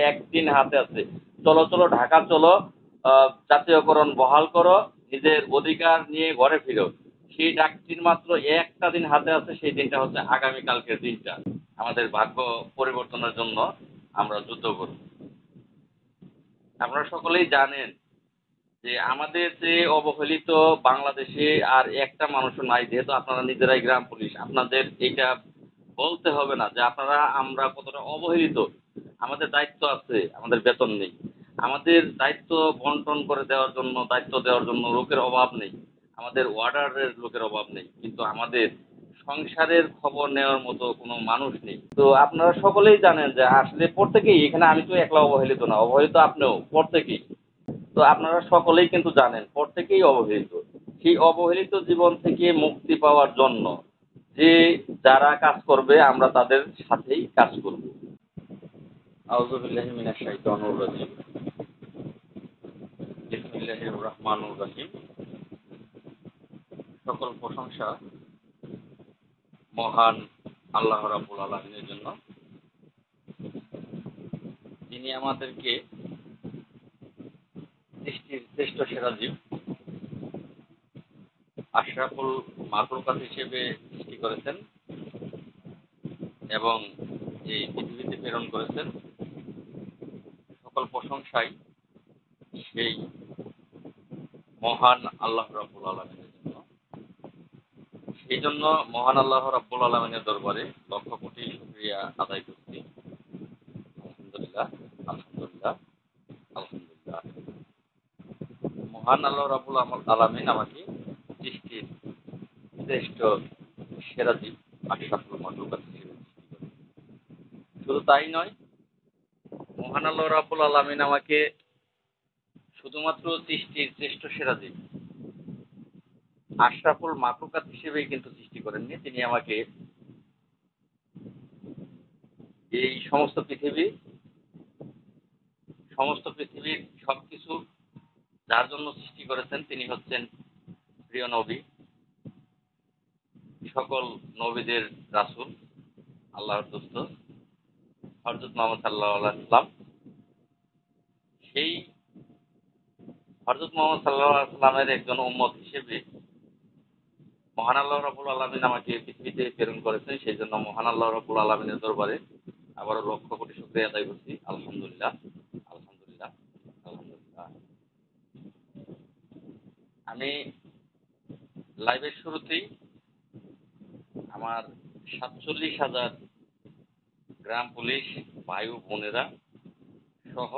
একদিন হাতে আছে। চলো চলো ঢাকা চলো, জাতীয়করণ বহাল করো, নিজের অধিকার নিয়ে ঘরে ফিরো। সেই ডাকটির মাত্র একটা দিন হাতে আছে, সেই দিনটা হচ্ছে আগামীকালকের দিনটা। আমাদের ভাগ্য পরিবর্তনের জন্য আমরা যুদ্ধ করব। আপনারা সকলেই জানেন যে আমাদের যে অবহেলিত বাংলাদেশে আর একটা মানুষও নাই। যেহেতু আপনারা নিজেরাই গ্রাম পুলিশ, আপনাদের এটা বলতে হবে না যে আপনারা আমরা কতটা অবহেলিত। আমাদের দায়িত্ব আছে, আমাদের বেতন নেই। আমাদের দায়িত্ব বন্টন করে দেওয়ার জন্য, দায়িত্ব দেওয়ার জন্য লোকের অভাব নেই। আমাদের ওয়ার্ডারের লোকের অভাব নেই, কিন্তু আমাদের সংসারের খবর নেওয়ার মতো কোনো মানুষ নেই। তো আপনারা সকলেই জানেন যে আসলে প্রত্যেকেই এখানে, আমি তো একলা অবহেলিত না, অবহেলিত আপনিও প্রত্যেকেই। তো আপনারা সকলেই কিন্তু জানেন প্রত্যেকেই অবহেলিত। সেই অবহেলিত জীবন থেকে মুক্তি পাওয়ার জন্য যে যারা কাজ করবে আমরা তাদের সাথেই কাজ করব। আউযু বিল্লাহি মিনাশ শাইতানির রাজিম। বিসমিল্লাহির রহমানির রহিম। সকল প্রশংসা মহান আল্লাহ রাব্বুল আলামিনের জন্য, যিনি আমাদেরকে সৃষ্টির শ্রেষ্ঠ সেরা জীব, আশরাফুল মাখলুকাত হিসেবে সৃষ্টি করেছেন এবং এই পৃথিবীতে প্রেরণ করেছেন। সকল প্রশংসাই সেই মহান আল্লাহ রাব্বুল আলামিনের জন্য। সেই জন্য মহান আল্লাহ রাব্বুল আলামিনের দরবারে লক্ষ কোটি শুকরিয়া আদায় করছি। আলহামদুলিল্লাহ, আলহামদুলিল্লাহ, আলহামদুলিল্লাহ। মহান আল্লাহ রাব্বুল আলামিন আমাকে সৃষ্টির শ্রেষ্ঠ সেরা জীব, আশরাফুল মাখলুকাত হিসেবে সৃষ্টি করেছেন। শুধু তাই নয়, মহান আল্লাহ রাব্বুল আলামিন আমাকে শুধুমাত্র সৃষ্টির শ্রেষ্ঠ সেরা জীব, আশরাফুল মাখলুকাত হিসেবেই কিন্তু সৃষ্টি করেননি। তিনি আমাকে এই সমস্ত পৃথিবীর সবকিছু যার জন্য সৃষ্টি করেছেন তিনি হচ্ছেন প্রিয় নবী, সকল নবীদের রাসূল, আল্লাহর দোস্ত হযরত মুহাম্মদ সাল্লাল্লাহু আলাইহি ওয়াসাল্লাম। সেই হযরত মুহাম্মদ সাল্লাল্লাহু আলাইহি ওয়াসাল্লামের একজন উম্মত হিসেবে মহান আল্লাহ রাব্বুল আলামিন আমাকে পৃথিবীতে প্রেরণ করেছেন। সেই জন্য মহান আল্লাহ রাব্বুল আলামিনের দরবারে আবারও লক্ষ কোটি শুকরিয়া আদায় করছি। আলহামদুলিল্লাহ, আলহামদুলিল্লাহ, আলহামদুলিল্লাহ। আমি লাইভের শুরুতেই আমার ৪৭,০০০ গ্রাম পুলিশ ভাই ও বোনেরা সহ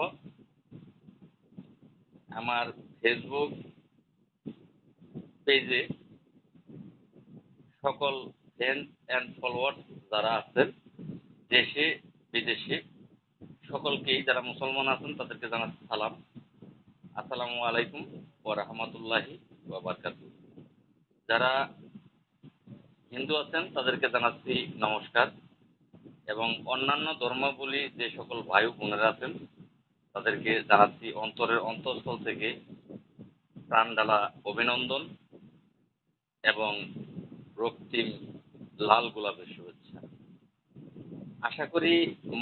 আমার ফেসবুক পেজে সকল ফ্রেন্ড অ্যান্ড ফলোয়ার্স যারা আছেন দেশে বিদেশে, সকলকেই, যারা মুসলমান আছেন তাদেরকে জানাচ্ছি সালাম। আসসালামু আলাইকুম ওয়া রাহমাতুল্লাহি ওয়া বারাকাতুহু। যারা হিন্দু আছেন তাদেরকে জানাচ্ছি নমস্কার, এবং অন্যান্য ধর্মাবলী যে সকল ভাই ও বোনেরা আছেন তাদেরকে জানাচ্ছি অন্তরের অন্তঃস্থল থেকে প্রাণঢালা অভিনন্দন এবং রক্তিম লাল গোলাপের শুভেচ্ছা। আশা করি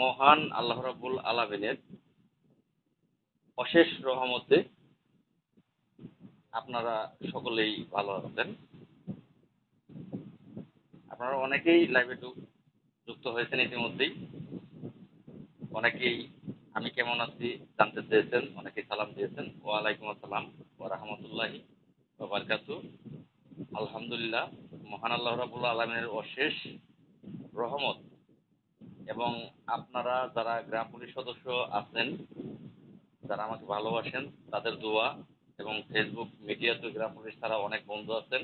মহান আল্লাহ রাব্বুল আলামিনের অশেষ রহমতে আপনারা সকলেই ভালো আছেন। আপনারা অনেকেই লাইভে যুক্ত হয়েছেন ইতিমধ্যেই। অনেকেই আমি কেমন আছি জানতে চেয়েছেন, অনেকেই সালাম দিয়েছেন। ওয়ালাইকুম আসসালাম ওয়া রাহমাতুল্লাহি ওয়া বারাকাতুহু। আলহামদুলিল্লাহ, মহান আল্লাহ রাব্বুল আলামিনের অশেষ রহমত এবং আপনারা যারা গ্রাম পুলিশ সদস্য আছেন, যারা আমাকে ভালোবাসেন, তাদের দোয়া এবং ফেসবুক মিডিয়াতে গ্রাম পুলিশ ছাড়া অনেক বন্ধু আছেন,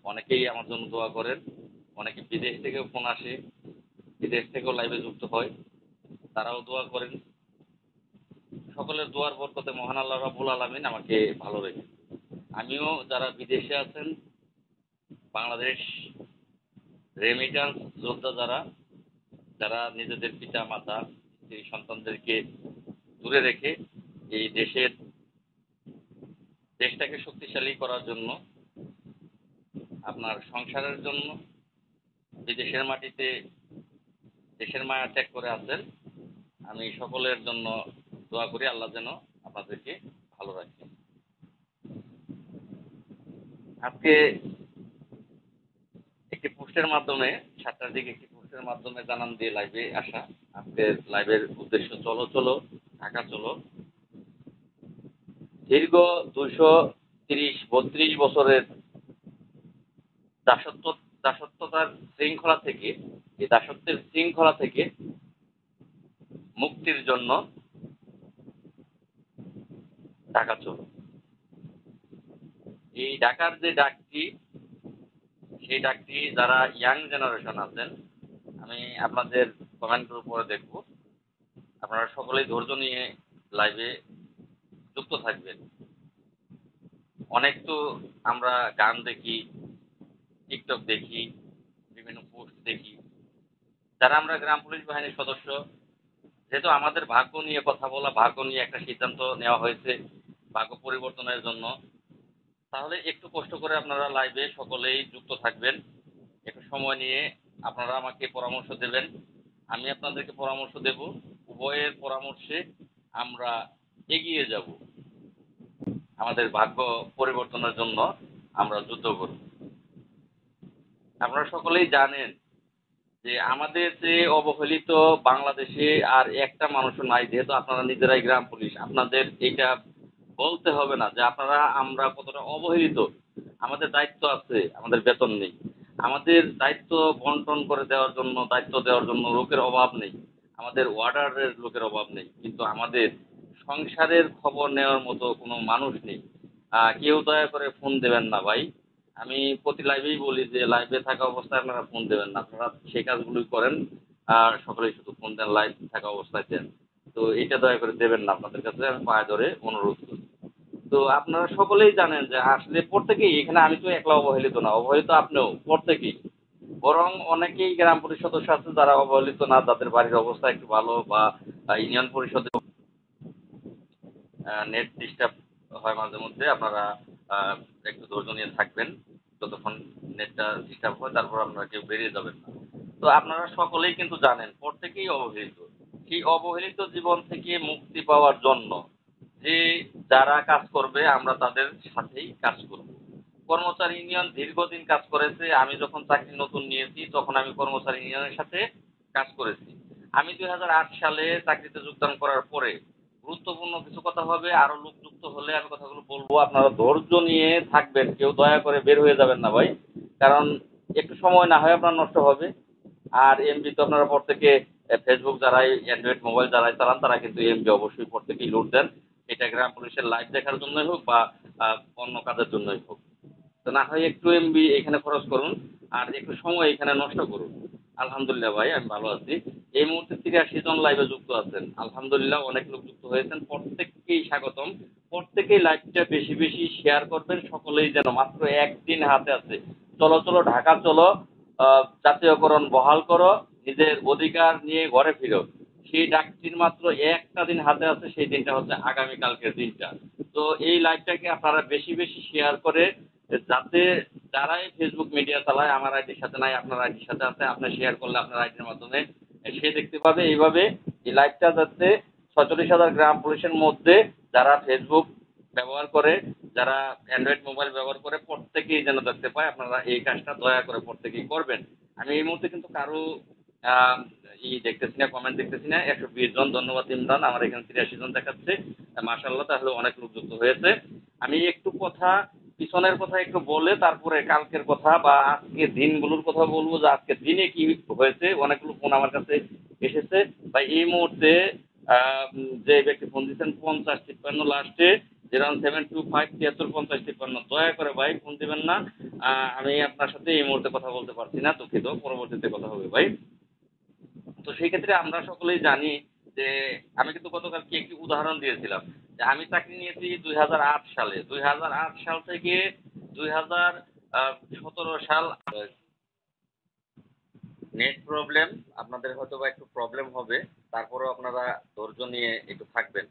অনেকেই আমার জন্য দোয়া করেন। অনেকে বিদেশ থেকেও ফোন আসে, বিদেশ থেকেও লাইভে যুক্ত হয়, তারাও দোয়া করেন। সকলের দোয়ার বরকতে মহান আল্লাহ রাব্বুল আলামিন আমাকে ভালো রেখে, আমিও যারা বিদেশে আছেন, বাংলাদেশ রেমিটান্স যোদ্ধা যারা, যারা নিজেদের পিতা মাতা স্ত্রী সন্তানদেরকে দূরে রেখে এই দেশটাকে শক্তিশালী করার জন্য, আপনার সংসারের জন্য বিদেশের মাটিতে দেশের মায়া ত্যাগ করে আছেন, আমি সকলের জন্য দোয়া করি আল্লাহ যেন আপনাদেরকে ভালো রাখে। আজকে একটি পোস্টের মাধ্যমে 7টার দিকে একটি পোস্টের মাধ্যমে জানান দিয়ে লাইভে আসা। আজকের লাইভের উদ্দেশ্য চলো চলো ঢাকা চলো। দীর্ঘ 230-32 বছরের দাসত্বতার শৃঙ্খলা থেকে, এই দাসত্বের শৃঙ্খলা থেকে মুক্তির জন্য ঢাকা চলো। এই ঢাকার যে ডাকটি, সেই ডাকটি যারা ইয়াং জেনারেশন আছেন, আমি আপনাদের কমেন্টের উপরে দেখব, আপনারা সকলেই ধৈর্য নিয়ে লাইভে যুক্ত থাকবেন। অনেক তো আমরা গান দেখি, টিকটক দেখি, বিভিন্ন পোস্ট দেখি। যারা আমরা গ্রাম পুলিশ বাহিনীর সদস্য, যেহেতু আমাদের ভাগ্য নিয়ে কথা বলা, ভাগ্য নিয়ে একটা সিদ্ধান্ত নেওয়া হয়েছে ভাগ্য পরিবর্তনের জন্য, তাহলে একটু কষ্ট করে আপনারা লাইভে সকলেই যুক্ত থাকবেন। একটু সময় নিয়ে আপনারা আমাকে পরামর্শ দেবেন, আমি আপনাদেরকে পরামর্শ দেব। উভয়ের পরামর্শে আমরা এগিয়ে যাব। আমাদের ভাগ্য পরিবর্তনের জন্য আমরা যুদ্ধ করব। আপনারা সকলেই জানেন যে আমাদের যে অবহেলিত বাংলাদেশে আর একটা মানুষও নাই। যেহেতু আপনারা নিজেরাই গ্রাম পুলিশ, আপনাদের এটা বলতে হবে না যে আপনারা আমরা কতটা অবহেলিত। আমাদের দায়িত্ব আছে, আমাদের বেতন নেই। আমাদের দায়িত্ব বন্টন করে দেওয়ার জন্য, দায়িত্ব দেওয়ার জন্য লোকের অভাব নেই। আমাদের ওয়ার্ডারের লোকের অভাব নেই, কিন্তু আমাদের সংসারের খবর নেওয়ার মতো কোনো মানুষ নেই। কেউ দয়া করে ফোন দেবেন না ভাই। আমি প্রতি লাইভেই বলি যে লাইভে থাকা অবস্থায় আপনারা ফোন দেবেন না, আপনারা সেই কাজগুলোই করেন। আর সকলেই শুধু ফোন দেন, লাইভ থাকা অবস্থায় দেন। তো এটা দয়া করে দেবেন না, আপনাদের কাছে আমি পায়ে ধরে অনুরোধ করি। তো আপনারা সকলেই জানেন যে আসলে প্রত্যেকেই এখানে, আমি তো একলা অবহেলিত না, অবহেলিত আপনিও প্রত্যেকেই। বরং অনেকেই গ্রাম পরিষদ সদস্য আছে যারা অবহেলিত না, যাদের বাড়ির অবস্থা একটু ভালো, বা ইউনিয়ন পরিষদে নেট ডিস্টার্ব হয় মাঝে মধ্যে। আপনারা একটু ধৈর্য নিয়ে থাকবেন, যতক্ষণ নেটটা ডিস্টার্ব হয়, তারপর আপনারা কেউ বেরিয়ে যাবেন না। তো আপনারা সকলেই কিন্তু জানেন প্রত্যেকেই অবহেলিত। সেই অবহেলিত জীবন থেকে মুক্তি পাওয়ার জন্য যে যারা কাজ করবে, আমরা তাদের সাথেই কাজ করব। কর্মচারী ইউনিয়ন দীর্ঘদিন কাজ করেছে। আমি যখন চাকরি নতুন নিয়েছি তখন আমি কর্মচারী ইউনিয়নের সাথে কাজ করেছি। আমি 2008 সালে চাকরিতে যোগদান করার পরে গুরুত্বপূর্ণ কিছু কথা হবে, আরো লোক যুক্ত হলে আমি কথাগুলো বলবো। আপনারা ধৈর্য নিয়ে থাকবেন, কেউ দয়া করে বের হয়ে যাবেন না ভাই। কারণ একটু সময় না হয় আপনার নষ্ট হবে। আর এমবি তো আপনারা প্রত্যেকে ফেসবুক যারাই, অ্যান্ড্রয়েড মোবাইল যারাই চালান, তারা কিন্তু এমবি অবশ্যই প্রত্যেকেই লোড দেন। এটা গ্রাম পুলিশের লাইভ দেখার জন্যই হোক বা অন্য কাজের জন্যই হোক। তো না হয় একটু এমবি এখানে খরচ করুন, আর একটু সময় এখানে নষ্ট করুন। আলহামদুলিল্লাহ ভাই, আমি ভালো আছি। এই মুহূর্তে 83 জন লাইভে যুক্ত আছেন, আলহামদুলিল্লাহ অনেক লোক যুক্ত হয়েছেন, প্রত্যেককেই স্বাগতম। প্রত্যেকেই লাইভটা বেশি বেশি শেয়ার করবেন, সকলেই যেন। মাত্র একদিন হাতে আছে, চলো চলো ঢাকা চলো। জাতীয়করণ বহাল করো, নিজের অধিকার নিয়ে ঘরে ফিরো। সেই ডাকটির মাত্র একটা দিন হাতে আছে, সেই দিনটা হচ্ছে আগামীকালকের দিনটা। তো এই লাইভটাকে আপনারা বেশি বেশি শেয়ার করে, যাতে যারাই ফেসবুক মিডিয়া চালায়, আমার আইডির সাথে নাই, আপনার আইডির সাথে আছে, আপনি শেয়ার করলে আপনার আইডির মাধ্যমে সে দেখতে পাবে। এইভাবে এই লাইভটা যাতে 46,000 গ্রাম পুলিশের মধ্যে যারা ফেসবুক ব্যবহার করে, যারা অ্যান্ড্রয়েড মোবাইল ব্যবহার করে, প্রত্যেকেই যেন দেখতে পায়। আপনারা এই কাজটা দয়া করে প্রত্যেকেই করবেন। আমি এই মুহূর্তে কিন্তু কারো আহ, দেখতেছি না, কমেন্ট দেখতেছি না। 120 জন, ধন্যবাদ ইমরান। আমার এখানে 83 জন দেখাচ্ছে, মাশাআল্লাহ, তাহলে অনেক লোক যুক্ত হয়েছে। আমি একটু কথা, পিছনের কথা একটু বলে তারপরে কালকের কথা বা আজকের দিনগুলোর কথা বলবো, যে আজকের দিনে কি হয়েছে। অনেকগুলো ফোন আমার কাছে এসেছে বা এই মুহূর্তে যে ব্যক্তি ফোন দিচ্ছেন 50-53 লাস্টে 01725 73 50 53, দয়া করে ভাই ফোন দিবেন না। আমি আপনার সাথে এই মুহূর্তে কথা বলতে পারছি না, দুঃখিত, পরবর্তীতে কথা হবে ভাই। তো সেই ক্ষেত্রে আমরা সকলেই জানি যে আমি কিন্তু গতকালকে একটি উদাহরণ দিয়েছিলাম যে আমি চাকরি নিয়েছি 2008 সালে। 2008 সাল থেকে 2017 সাল। নেট প্রবলেম, আপনাদের হয়তো বা একটু প্রবলেম হবে, তারপরেও আপনারা ধৈর্য নিয়ে একটু থাকবেন।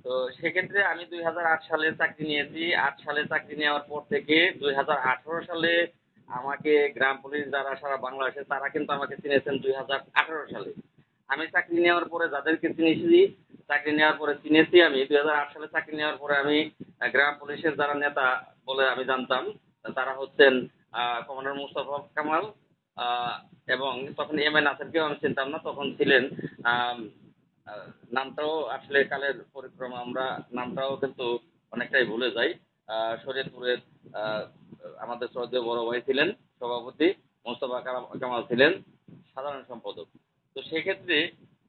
তো সেক্ষেত্রে আমি 2008 সালে চাকরি নিয়েছি। 8 সালে চাকরি নেওয়ার পর থেকে 2018 সালে আমাকে গ্রাম পুলিশ যারা সারা বাংলাদেশে, তারা কিন্তু আমাকে চিনেছেন 2018 সালে। আমি চাকরি নেওয়ার পরে যাদেরকে চিনেছি, চাকরি নেওয়ার পরে চিনেছি আমি 2008 সালে চাকরি নেওয়ার পরে আমি গ্রাম পুলিশের যারা নেতা বলে আমি জানতাম, তারা হচ্ছেন কমান্ডার মুস্তফা কামাল, আহ, এবং তখন এম এ নাসিরকেও আমি চিনতাম না, তখন ছিলেন আম, নামটাও আসলে কালের পরিক্রমা, আমরা নামটাও কিন্তু অনেকটাই ভুলে যাই। শরীয়তপুরের আহ, আমাদের শ্রদ্ধেয় বড় ভাই ছিলেন সভাপতি, মোস্তফা কামাল ছিলেন সাধারণ সম্পাদক। তো সেক্ষেত্রে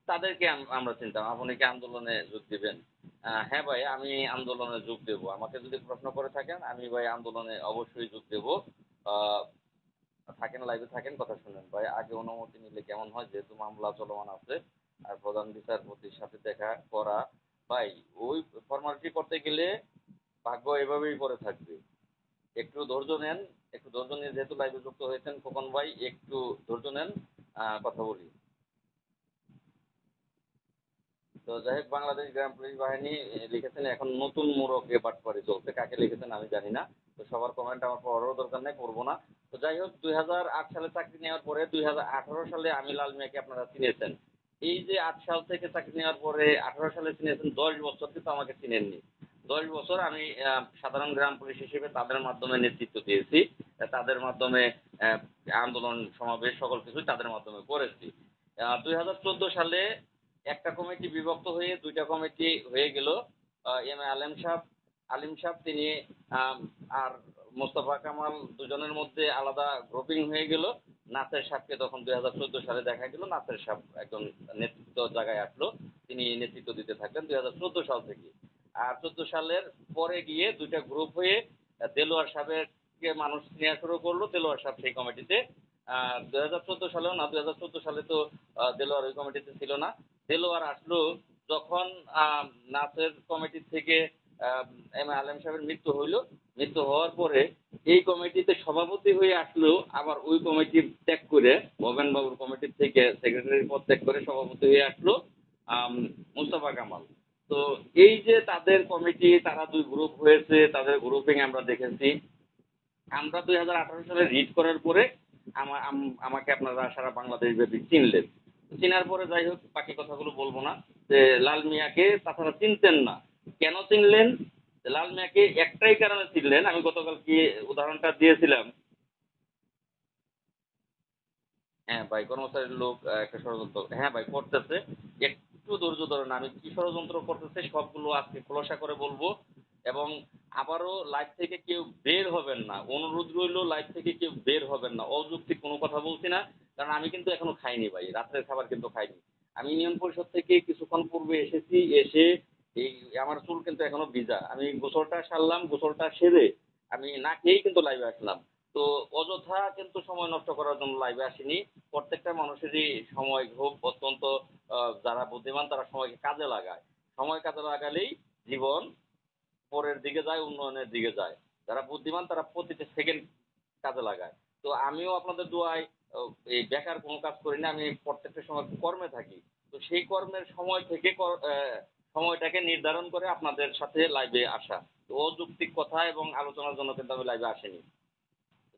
তাদেরকে আমরা চিনতাম। আপনি কি আন্দোলনে যোগ দিবেন? হ্যাঁ ভাই, আমি আন্দোলনে যোগ দেব। আমাকে যদি প্রশ্ন করে থাকেন, আমি ভাই আন্দোলনে অবশ্যই যোগ দেব। আহ, থাকেন, লাইভে থাকেন, কথা শুনেন ভাই। আগে অনুমতি নিলে কেমন হয়, যেহেতু মামলা চলমান আছে আর প্রধান বিচারপতির সাথে দেখা করা, ভাই ওই ফর্মালিটি করতে গেলে ভাগ্য এভাবেই পড়ে থাকবে। একটু ধৈর্য নেন, একটু ধৈর্য নিয়ে যেহেতু লাইভে যুক্ত হয়েছেন খোকন ভাই, একটু ধৈর্য নেন, কথা বলি। তো যাই হোক, বাংলাদেশ গ্রাম পুলিশ বাহিনী লিখেছেন এখন নতুন মোড়কে বাটপাড়ি চলছে, কাকে লিখেছেন আমি জানি না। তো সবার কমেন্ট আমার পড়ারও দরকার নেই, পড়বো না। তো যাই হোক, 2008 সালে চাকরি নেওয়ার পরে 2018 সালে আমি লাল মিয়াকে আপনারা চিনেছেন। এই যে 8 সাল থেকে চাকরি নেওয়ার পরে 18 সালে চিনেছেন, 10 বছর কিন্তু আমাকে চিনেননি। 10 বছর আমি সাধারণ গ্রাম পুলিশ হিসেবে তাদের মাধ্যমে নেতৃত্ব দিয়েছি, তাদের মাধ্যমে আহ, আন্দোলন সমাবেশ সকল কিছুই তাদের মাধ্যমে করেছি। 2014 সালে একটা কমিটি বিভক্ত হয়ে দুইটা কমিটি হয়ে গেল। এম এ আলিম সাহেব তিনি আম, আর মোস্তফা কামাল দুজনের মধ্যে আলাদা গ্রুপিং হয়ে গেল। নাসের সাহেবকে তখন 2014 সালে দেখা গেল, নাসের সাহেব একজন নেতৃত্ব জায়গায় আসলো, তিনি নেতৃত্ব দিতে থাকলেন 2014 সাল থেকে। আর 14 সালের পরে গিয়ে দুইটা গ্রুপ হয়ে দেলোয়ার সাহেবকে মানুষ নেওয়া শুরু করলো, দেলোয়ার সাহেব সেই কমিটিতে। 2014 সালেও না, 2014 সালে তো দেলোয়ার ওই কমিটিতে ছিল না। দেলোয়ার আসলো যখন নাসের কমিটি থেকে আহ, এম এ আলম সাহেবের মৃত্যু হইল। মৃত্যু হওয়ার পরে এই কমিটিতে সভাপতি হয়ে আসলো, আবার ওই কমিটি ত্যাগ করে ভবেন বাবুর কমিটির থেকে সেক্রেটারি পদ ত্যাগ করে সভাপতি হয়ে আসলো আম, মুস্তফা কামাল। তো এই যে তাদের কমিটি, তারা দুই গ্রুপ হয়েছে, তাদের গ্রুপিং আমরা দেখেছি। আমরা 2018 সালে রিড করার পরে আমাকে আপনারা সারা বাংলাদেশ ব্যাপী চিনলেন। চেনার পরে যাই হোক, বাকি কথাগুলো বলবো না। যে লাল মিয়াকে তাছাড়া চিনতেন না, কেন চিনলেন? লাল মিয়াকে একটাই কারণে চিনলেন, আমি গতকাল কি উদাহরণটা দিয়েছিলাম। হ্যাঁ ভাই, কর্মচারীর লোক একটা ষড়যন্ত্র, হ্যাঁ ভাই করতেছে। একটু ধৈর্য ধরেন, আমি কি ষড়যন্ত্র করতেছে সবগুলো আজকে খোলাসা করে বলবো। এবং আবারও লাইভ থেকে কেউ বের হবেন না, অনুরোধ রইল, লাইভ থেকে কেউ বের হবেন না। অযৌক্তিক কোনো কথা বলছি না, কারণ আমি কিন্তু এখনো খাইনি ভাই, রাত্রের খাবার কিন্তু খাইনি। আমি ইউনিয়ন পরিষদ থেকে কিছুক্ষণ পূর্বে এসেছি, এসে এই আমার চুল কিন্তু এখনো ভিজা, আমি গোসলটা সারলাম, গোসলটা সেরে আমি না খেয়েই কিন্তু লাইভে আসলাম। তো অযথা কিন্তু সময় নষ্ট করার জন্য লাইভে আসিনি। প্রত্যেকটা মানুষেরই সময় খুব অত্যন্ত, যারা বুদ্ধিমান তারা সময়কে কাজে লাগায়। সময় কাজে লাগালেই জীবন পরের দিকে যায়, উন্নয়নের দিকে যায়। যারা বুদ্ধিমান তারা প্রতিটা সেকেন্ড কাজে লাগায়। তো আমিও আপনাদের দোয়ায় এই বেকার কোনো কাজ করি না, আমি প্রত্যেকটা সময় কর্মে থাকি। তো সেই কর্মের সময় থেকে সময়টাকে নির্ধারণ করে আপনাদের সাথে লাইভে আসা। তো অযৌক্তিক কথা এবং আলোচনার জন্য কিন্তু আমি লাইভে আসিনি।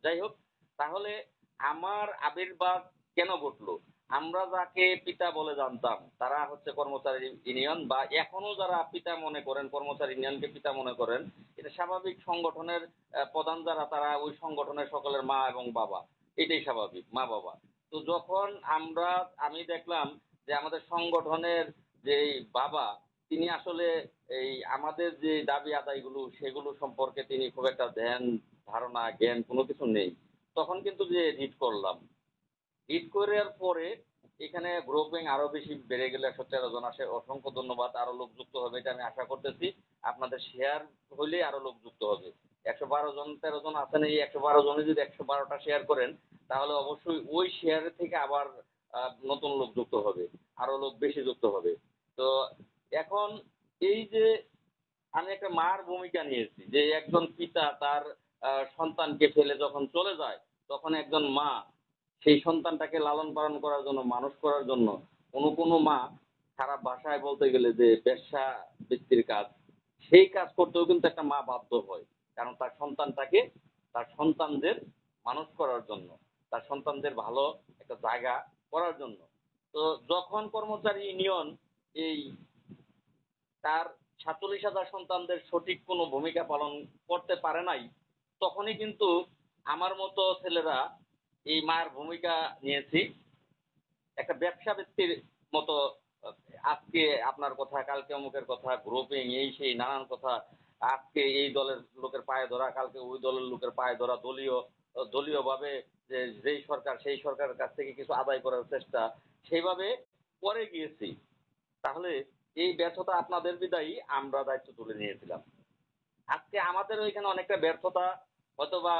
যাই হোক, তাহলে আমার আবির্ভাব কেন ঘটলো? আমরা যাকে পিতা বলে জানতাম তারা হচ্ছে কর্মচারী ইউনিয়ন, বা এখনো যারা পিতা মনে করেন, কর্মচারী ইউনিয়নকে পিতা মনে করেন, এটা স্বাভাবিক। সংগঠনের প্রধান যারা, তারা ওই সংগঠনের সকলের মা এবং বাবা, এটাই স্বাভাবিক, মা বাবা। তো যখন আমি দেখলাম যে আমাদের সংগঠনের যে বাবা, তিনি আসলে এই আমাদের যে দাবি আদায়গুলো সেগুলো সম্পর্কে তিনি খুব একটা ধ্যান ধারণা জ্ঞান কোনো কিছু নেই, তখন কিন্তু যে রিড করলাম, রিড করার পরে এখানে গ্রুপিং আরো বেশি বেড়ে গেলে 113 জন আসে। অসংখ্য ধন্যবাদ, আরো লোক যুক্ত হবে এটা আমি আশা করতেছি। আপনাদের শেয়ার হলে আরো লোক যুক্ত হবে। 112 জন 13 জন আছেন, এই 112 জনে যদি 112টা শেয়ার করেন, তাহলে অবশ্যই ওই শেয়ারের থেকে আবার নতুন লোক যুক্ত হবে, আরো লোক বেশি যুক্ত হবে। তো এখন এই যে আমি একটা মার ভূমিকা নিয়েছি, যে একজন পিতা তার সন্তানকে ফেলে যখন চলে যায়, তখন একজন মা সেই সন্তানটাকে লালন পালন করার জন্য, মানুষ করার জন্য, কোনো কোনো মা খারাপ ভাষায় বলতে গেলে যে বেশ্যা বৃত্তির কাজ, সেই কাজ করতেও কিন্তু একটা মা বাধ্য হয়। কারণ তার সন্তানটাকে, তার সন্তানদের মানুষ করার জন্য, তার সন্তানদের ভালো একটা জায়গা করার জন্য। তো যখন কর্মচারী ইউনিয়ন এই তার ৪৭,০০০ সন্তানদের সঠিক কোনো ভূমিকা পালন করতে পারে নাই, তখনই কিন্তু আমার মতো ছেলেরা এই মায়ের ভূমিকা নিয়েছি। একটা ব্যবসা ব্যক্তির মতো আজকে আপনার কথা, কালকে অমুকের কথা, গ্রুপিং এই সেই নানান কথা, আজকে এই দলের লোকের পায়ে ধরা, কালকে ওই দলের লোকের পায়ে ধরা, দলীয়ভাবে যে যেই সরকার সেই সরকারের কাছ থেকে কিছু আদায় করার চেষ্টা, সেইভাবে করে গিয়েছি। তাহলে এই ব্যর্থতা আপনাদের বিদায়ী আমরা দায়িত্ব তুলে নিয়েছিলাম। আজকে আমাদের ওইখানে অনেকটা ব্যর্থতা হয়তোবা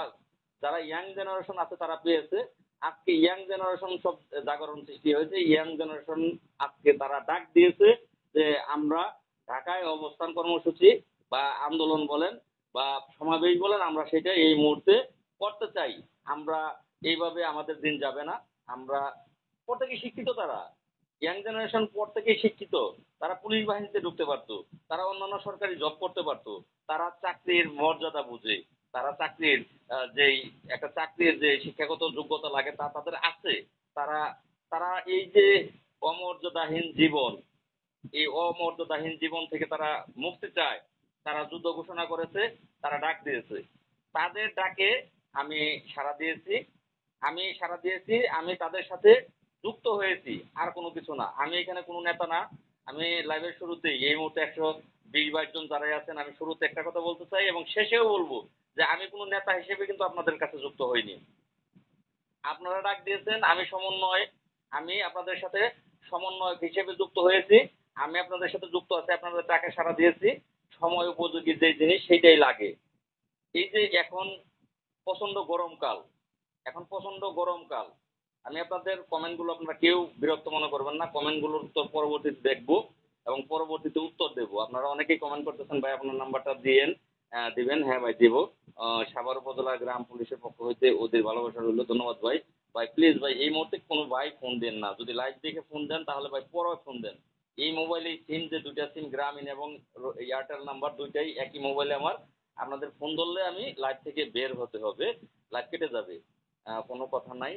যারা ইয়াং জেনারেশন আছে তারা পেয়েছে। আজকে ইয়াং জেনারেশন সব জাগরণ সৃষ্টি হয়েছে। ইয়াং জেনারেশন আজকে তারা ডাক দিয়েছে যে আমরা ঢাকায় অবস্থান কর্মসূচি বা আন্দোলন বলেন বা সমাবেশ বলেন, আমরা সেটা এই মুহূর্তে করতে চাই। আমরা এইভাবে আমাদের দিন যাবে না। আমরা প্রত্যেকে শিক্ষিত, তারা ইয়াং জেনারেশন পর থেকেই শিক্ষিত। তারা পুলিশ বাহিনীতে ঢুকতে পারতো, তারা অন্যান্য সরকারি জব করতে পারতো, তারা চাকরির মর্যাদা বুঝে, তারা চাকরির যেই একটা চাকরির যে শিক্ষাগত যোগ্যতা লাগে তা তাদের আছে। তারা তারা এই যে অমর্যাদাহীন জীবন, এই অমর্যাদাহীন জীবন থেকে তারা মুক্তি চায়। তারা যুদ্ধ ঘোষণা করেছে, তারা ডাক দিয়েছে। তাদের ডাকে আমি সাড়া দিয়েছি। আমি তাদের সাথে যুক্ত হয়েছি, আর কোনো কিছু না। আমি এখানে কোনো নেতা না। আমি লাইভের শুরুতেই এই মুহূর্তে ১২২ জন যারাই আছেন, আমি শুরুতে একটা কথা বলতে চাই এবং শেষেও বলবো যে আমি কোনো নেতা হিসেবে কিন্তু আপনাদের কাছে যুক্ত হইনি। আপনারা ডাক দিয়েছেন, আমি আপনাদের সাথে সমন্বয়ক হিসেবে যুক্ত হয়েছি। আমি আপনাদের সাথে যুক্ত আছি, আপনাদের ডাকে সাড়া দিয়েছি। সময় উপযোগী যে জিনিস সেইটাই লাগে। এই যে এখন প্রচন্ড গরমকাল। আমি আপনাদের কমেন্টগুলো আপনারা কেউ বিরক্ত মনে করবেন না। কমেন্টগুলোর উত্তর পরবর্তীতে দেখবো এবং পরবর্তীতে উত্তর দেবো। আপনারা অনেকেই কমেন্ট করতেছেন ভাই আপনার নাম্বারটা দিবেন। হ্যাঁ ভাই দেবো। সাভার উপজেলা গ্রাম পুলিশের পক্ষ হইতে ওদের ভালোবাসা রইল। ধন্যবাদ ভাই। ভাই প্লিজ ভাই এই মুহূর্তে কোনো ভাই ফোন দেন না। যদি লাইভ দেখে ফোন দেন তাহলে ভাই পরে ফোন দেন। এই মোবাইলে সিম, যে দুইটা সিম, গ্রামীণ এবং এয়ারটেল নাম্বার, দুইটাই একই মোবাইলে আমার। আপনাদের ফোন ধরলে আমি লাইভ থেকে বের হতে হবে, লাইভ কেটে যাবে। কোনো কথা নাই।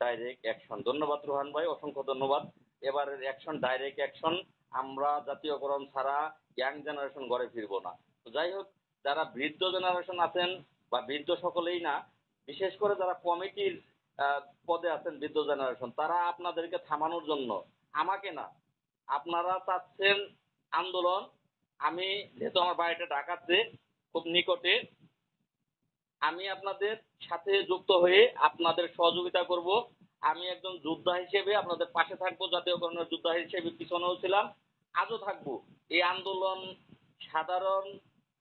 Direct action. ধন্যবাদ রোহান ভাই, অসংখ্য ধন্যবাদ। এবারের অ্যাকশন ডাইরেক্ট অ্যাকশন। আমরা জাতীয়করণ ছাড়া ইয়াং জেনারেশন ঘরে ফিরবো না। তো যাই হোক, যারা বৃদ্ধ জেনারেশন আছেন বা বৃদ্ধ সকলেই না, বিশেষ করে যারা কমিটির পদে আছেন বৃদ্ধ জেনারেশন, তারা আপনাদেরকে থামানোর জন্য, আমাকে না, আপনারা চাচ্ছেন আন্দোলন। আমি যেহেতু আমার বাড়িটা ঢাকাতে খুব নিকটে, আমি আপনাদের সাথে যুক্ত হয়ে আপনাদের সহযোগিতা করব। আমি একজন যোদ্ধা হিসেবে আপনাদের পাশে থাকবো, জাতীয়করণের যোদ্ধা হিসেবে পিছনেও ছিলাম, আজও থাকবো। এই আন্দোলন সাধারণ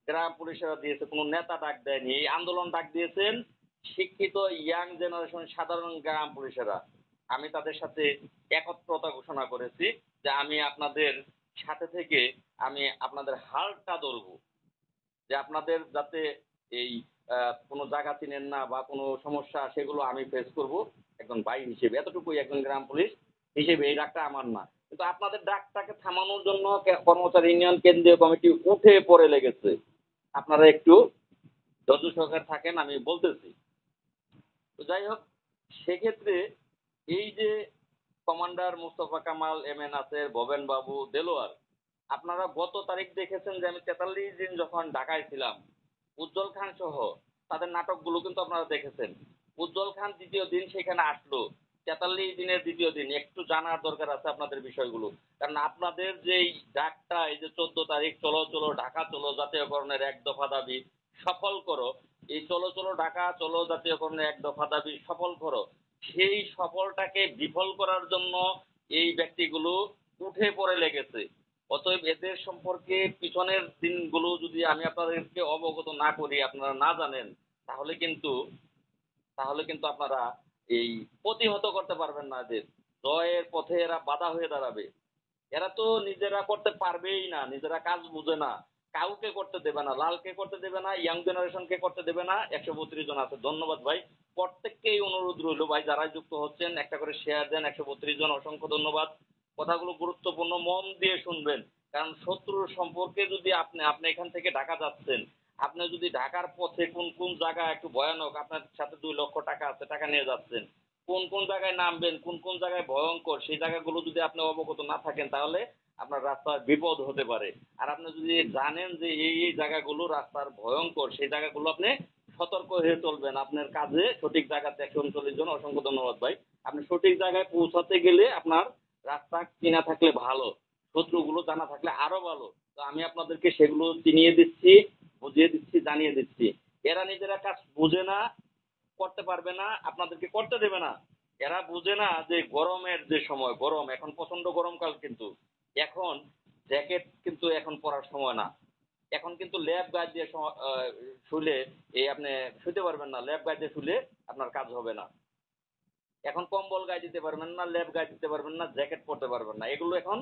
গ্রাম পুলিশেরা দিয়েছে, কোনো নেতা ডাক দেয়নি। এই আন্দোলন ডাক দিয়েছেন শিক্ষিত ইয়াং জেনারেশন সাধারণ গ্রাম পুলিশেরা। আমি তাদের সাথে একত্রতা ঘোষণা করেছি যে আমি আপনাদের সাথে থেকে আমি আপনাদের হালটা ধরবো, যে আপনাদের যাতে এই কোনো জায়গা চিনেন না বা কোনো সমস্যা, সেগুলো আমি ফেস করব একজন ভাই হিসেবে। এতটুকুই, একজন গ্রাম পুলিশ হিসেবে এই ডাকটা আমার না। কিন্তু আপনাদের ডাকটাকে থামানোর জন্য কর্মচারী ইউনিয়ন কেন্দ্রীয় কমিটি উঠে পড়ে লেগেছে। আপনারা একটু ধৈর্য সহকারে থাকেন, আমি বলতেছি। তো যাই হোক, সেক্ষেত্রে এই যে commander Mustafa Kamal, M A Naser, Bhaben বাবু, দেলোয়ার, আপনারা গত তারিখ দেখেছেন যে আমি ৪৩ দিন যখন ঢাকায় ছিলাম, উজ্জ্বল খান সহ তাদের নাটকগুলো কিন্তু আপনারা দেখেছেন। উজ্জ্বল খান দ্বিতীয় দিন সেখানে আসলো, ৪৩ দিনের দ্বিতীয় দিন। একটু জানার দরকার আছে আপনাদের বিষয়গুলো। কারণ আপনাদের যেই ডাকটা, এই যে ১৪ তারিখ চলো চলো ঢাকা চলো জাতীয়করণের এক দফা দাবি সফল করো, এই চলো চলো ঢাকা চলো জাতীয়করণের এক দফা দাবি সফল করো, সেই সফলটাকে বিফল করার জন্য এই ব্যক্তিগুলো উঠে পড়ে লেগেছে। অতএব এদের সম্পর্কে পিছনের দিনগুলো যদি আমি আপনাদেরকে অবগত না করি, আপনারা না জানেন, তাহলে কিন্তু আপনারা এই প্রতিহত করতে পারবেন না। এদের জয়ের পথে এরা বাধা হয়ে দাঁড়াবে। এরা তো নিজেরা করতে পারবেই না, নিজেরা কাজ বুঝে না, কাউকে করতে দেবে না, লালকে করতে দেবে না, ইয়াং জেনারেশনকে করতে দেবে না। ১৩২ জন আছে, ধন্যবাদ ভাই। প্রত্যেককেই অনুরোধ রইল ভাই, যারাই যুক্ত হচ্ছেন একটা করে শেয়ার দেন। ১৩২ জন, অসংখ্য ধন্যবাদ। কথাগুলো গুরুত্বপূর্ণ, মন দিয়ে শুনবেন। কারণ শত্রুর সম্পর্কে যদি আপনি আপনি এখান থেকে ঢাকা যাচ্ছেন, আপনি যদি ঢাকার পথে কোন কোন জায়গা একটু ভয়ানক, আপনার সাথে ২ লক্ষ টাকা আছে, টাকা নিয়ে যাচ্ছেন, কোন কোন জায়গায় নামবেন, কোন কোন জায়গায় ভয়ঙ্কর, সেই জায়গাগুলো যদি আপনি অবগত না থাকেন তাহলে আপনার রাস্তার বিপদ হতে পারে। আর আপনি যদি জানেন যে এই জায়গাগুলো রাস্তার ভয়ঙ্কর, সেই জায়গাগুলো আপনি সতর্ক হয়ে চলবেন। আপনার কাজে সঠিক জায়গাতে 139 জন অসংখ্য ধন্যবাদ ভাই। আপনি সঠিক জায়গায় পৌঁছাতে গেলে আপনার রাস্তা চেনা থাকলে ভালো, শত্রুগুলো জানা থাকলে আরো ভালো। তো আমি আপনাদেরকে সেগুলো চিনিয়ে দিচ্ছি, বুঝিয়ে দিচ্ছি, জানিয়ে দিচ্ছি। এরা নিজেরা কাজ বুঝে না, করতে পারবে না, আপনাদেরকে করতে দেবে না। এরা বুঝে না যে গরমের যে সময়, গরম এখন প্রচন্ড গরমকাল, কিন্তু এখন জ্যাকেট কিন্তু এখন পরার সময় না। এখন কিন্তু ল্যাব গায়ে দিয়ে শুলে এই আপনি শুতে পারবেন না, ল্যাব গায়ে দিয়ে শুলে আপনার কাজ হবে না। এখন কম্বল গায়ে দিতে পারবেন না, ল্যাব গায়ে দিতে পারবেন না, জ্যাকেট পরতে পারবেন না। এগুলো এখন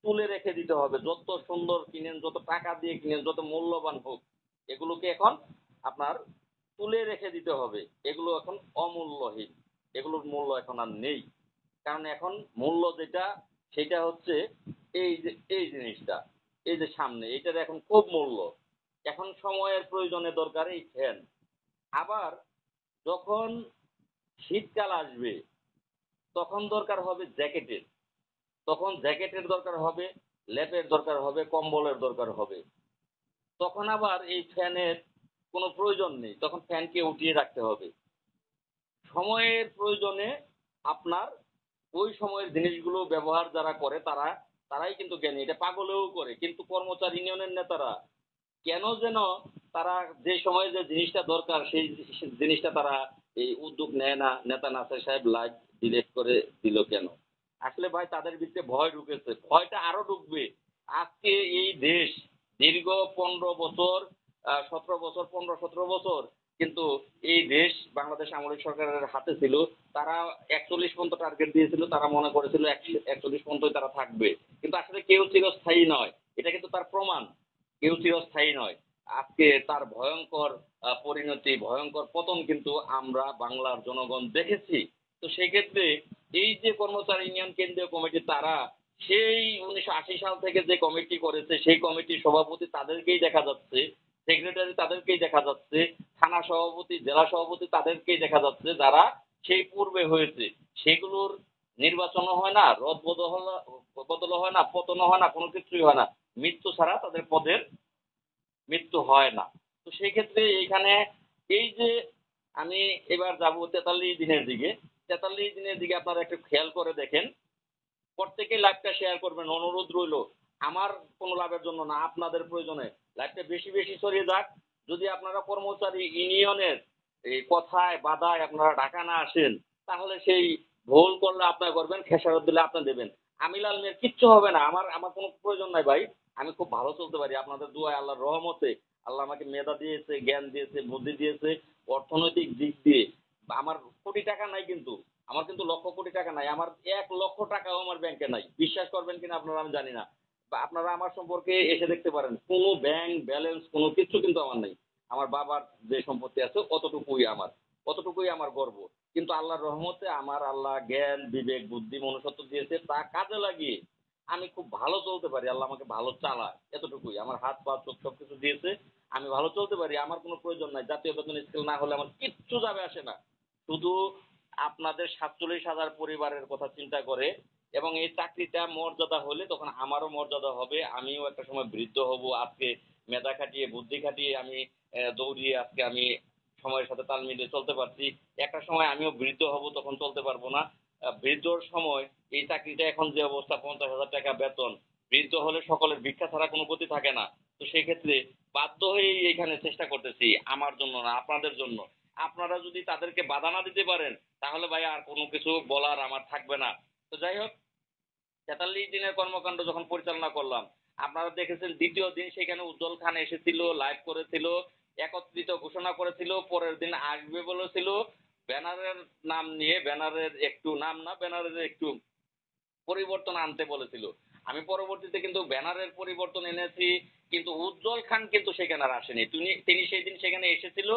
তুলে রেখে দিতে হবে। যত সুন্দর কিনেন, যত টাকা দিয়ে কিনেন, যত মূল্যবান হোক, এগুলোকে এখন আপনার তুলে রেখে দিতে হবে। এগুলো এখন অমূল্যহীন, এগুলোর মূল্য এখন আর নেই। কারণ এখন মূল্য যেটা, সেটা হচ্ছে এই যে এই জিনিসটা, এই যে সামনে এইটার এখন খুব মূল্য। এখন সময়ের প্রয়োজনে দরকার এই ফ্যান। আবার যখন শীতকাল আসবে তখন দরকার হবে জ্যাকেটের, তখন জ্যাকেটের দরকার হবে, লেপের দরকার হবে, কম্বলের দরকার হবে। তখন আবার এই ফ্যানের কোনো প্রয়োজন নেই, তখন ফ্যানকে উঠিয়ে রাখতে হবে। সময়ের প্রয়োজনে আপনার ওই সময়ের জিনিসগুলো ব্যবহার যারা করে তারাই কিন্তু জ্ঞানী। এটা পাগলেও করে, কিন্তু কর্মচারী ইউনিয়নের নেতারা কেন যেন তারা যে সময়ে যে জিনিসটা দরকার সেই জিনিসটা তারা এই উদ্যোগ নেয় না। নেতা নাসির সাহেব লাইভ ডিলেট করে দিল কেন? আসলে ভাই তাদের ভিতরে ভয় ঢুকেছে, ভয়টা আরো ঢুকবে। আজকে এই দেশ দীর্ঘ 15 বছর, 17 বছর, 15-17 বছর কিন্তু এই দেশ বাংলাদেশ আমলিক সরকারের হাতে ছিল। তারা 41 পর্যন্ত টার্গেট দিয়েছিল, তারা মনে করেছিল 41 পর্যন্তই তারা থাকবে। কিন্তু আসলে কেউ চিরস্থায়ী নয়, এটা কিন্তু তার প্রমাণ। কেউ চিরস্থায়ী নয়। আজকে তার ভয়ঙ্কর পরিণতি, ভয়ঙ্কর পতন কিন্তু আমরা বাংলার জনগণ দেখেছি। তো সেক্ষেত্রে এই যে কর্মচারী ইউনিয়ন কেন্দ্রীয় কমিটি, তারা সেই 1980 সাল থেকে যে কমিটি করেছে, সেই কমিটির সভাপতি তাদেরকেই দেখা যাচ্ছে, সেক্রেটারি তাদেরকেই দেখা যাচ্ছে, থানা সভাপতি, জেলা সভাপতি তাদেরকেই দেখা যাচ্ছে, যারা সেই পূর্বে হয়েছে। সেগুলোর নির্বাচনও হয় না, রদ বদল হয় না, পতনও হয় না, কোনো কিছুই হয় না। মৃত্যু ছাড়া তাদের পদের মৃত্যু হয় না। তো সেই ক্ষেত্রে এইখানে এই যে আমি এবার যাব 43 দিনের দিকে, 43 দিনের দিকে আপনারা একটু খেয়াল করে দেখেন। প্রত্যেকে লাইভটা শেয়ার করবেন, অনুরোধ রইল। আমার কোনো লাভের জন্য না, আপনাদের প্রয়োজনে লাইভটা বেশি বেশি ছড়িয়ে যাক। যদি আপনারা কর্মচারী ইউনিয়নের এই কথায় বাধায় আপনারা ঢাকা না আসেন, তাহলে সেই ভুল করলে আপনার করবেন, খেসারত দিলে আপনি দেবেন। আমিলাল মেয়ের কিচ্ছু হবে না, আমার আমার কোনো প্রয়োজন নাই ভাই। আমি খুব ভালো চলতে পারি আপনাদের দোয়ায়, আল্লাহর রহমতে। আল্লাহ আমাকে মেধা দিয়েছে, জ্ঞান দিয়েছে, বুদ্ধি দিয়েছে, অর্থনৈতিক দিক দিয়ে আমার কোটি টাকা নাই, কিন্তু আমার কিন্তু লক্ষ কোটি টাকা নাই, আমার 1 লক্ষ টাকাও আমার ব্যাংকে নাই। বিশ্বাস করবেন কিনা আপনারা আমি জানি না, বা আপনারা আমার সম্পর্কে এসে দেখতে পারেন, কোনো ব্যাংক ব্যালেন্স কোনো কিছু কিন্তু আমার নাই। আমার বাবার যে সম্পত্তি আছে অতটুকুই আমার, অতটুকুই আমার গর্ব। কিন্তু আল্লাহর রহমতে আমার আল্লাহ জ্ঞান বিবেক বুদ্ধি মনুষ্যত্ব দিয়েছে, তা কাজে লাগিয়ে আমি খুব ভালো চলতে পারি। আল্লাহ আমাকে ভালো চালায়, এতটুকুই। আমার হাত পা চোখ সবকিছু দিয়েছে, আমি ভালো চলতে পারি। আমার কোনো প্রয়োজন নাই, জাতীয় বেতন স্কেল না হলে আমার কিচ্ছু যাবে আসে না। শুধু আপনাদের 47,000 পরিবারের কথা চিন্তা করে, এবং এই চাকরিটা মর্যাদা হলে তখন আমারও মর্যাদা হবে, আমিও একটা সময় বৃদ্ধ হব। আজকে মেধা খাটিয়ে বুদ্ধি খাটিয়ে আমি দৌড়িয়ে আজকে আমি সময়ের সাথে তাল মিলিয়ে চলতে পারছি। একটা সময় আমিও বৃদ্ধ হব, তখন চলতে পারবো না। বৃদ্ধর সময় এই চাকরিটা এখন যে অবস্থা, 50,000 টাকা বেতন, বৃদ্ধ হলে সকলের ভিক্ষা ছাড়া কোনো গতি থাকে না। তো সেই ক্ষেত্রে বাধ্য হয়েই এখানে চেষ্টা করতেছি, আমার জন্য না, আপনাদের জন্য। আপনারা যদি তাদেরকে বাধা না দিতে পারেন, তাহলে ভাই আর কোনো কিছু বলার আমার থাকবে না। তো যাই হোক, 43 দিনের কর্মকাণ্ড যখন পরিচালনা করলাম, আপনারা দেখেছেন দ্বিতীয় দিন সেখানে উজ্জ্বল খান এসেছিল, লাইভ করেছিল, একত্রিত ঘোষণা করেছিল, পরের দিন আসবে বলেছিল। ব্যানারের নাম নিয়ে, ব্যানারের একটু নাম না, ব্যানারের একটু পরিবর্তন আনতে বলেছিল। আমি পরবর্তীতে কিন্তু ব্যানারের পরিবর্তন এনেছি, কিন্তু উজ্জ্বল খান কিন্তু সেখানে আর আসেনি। তিনি সেই দিন সেখানে এসেছিল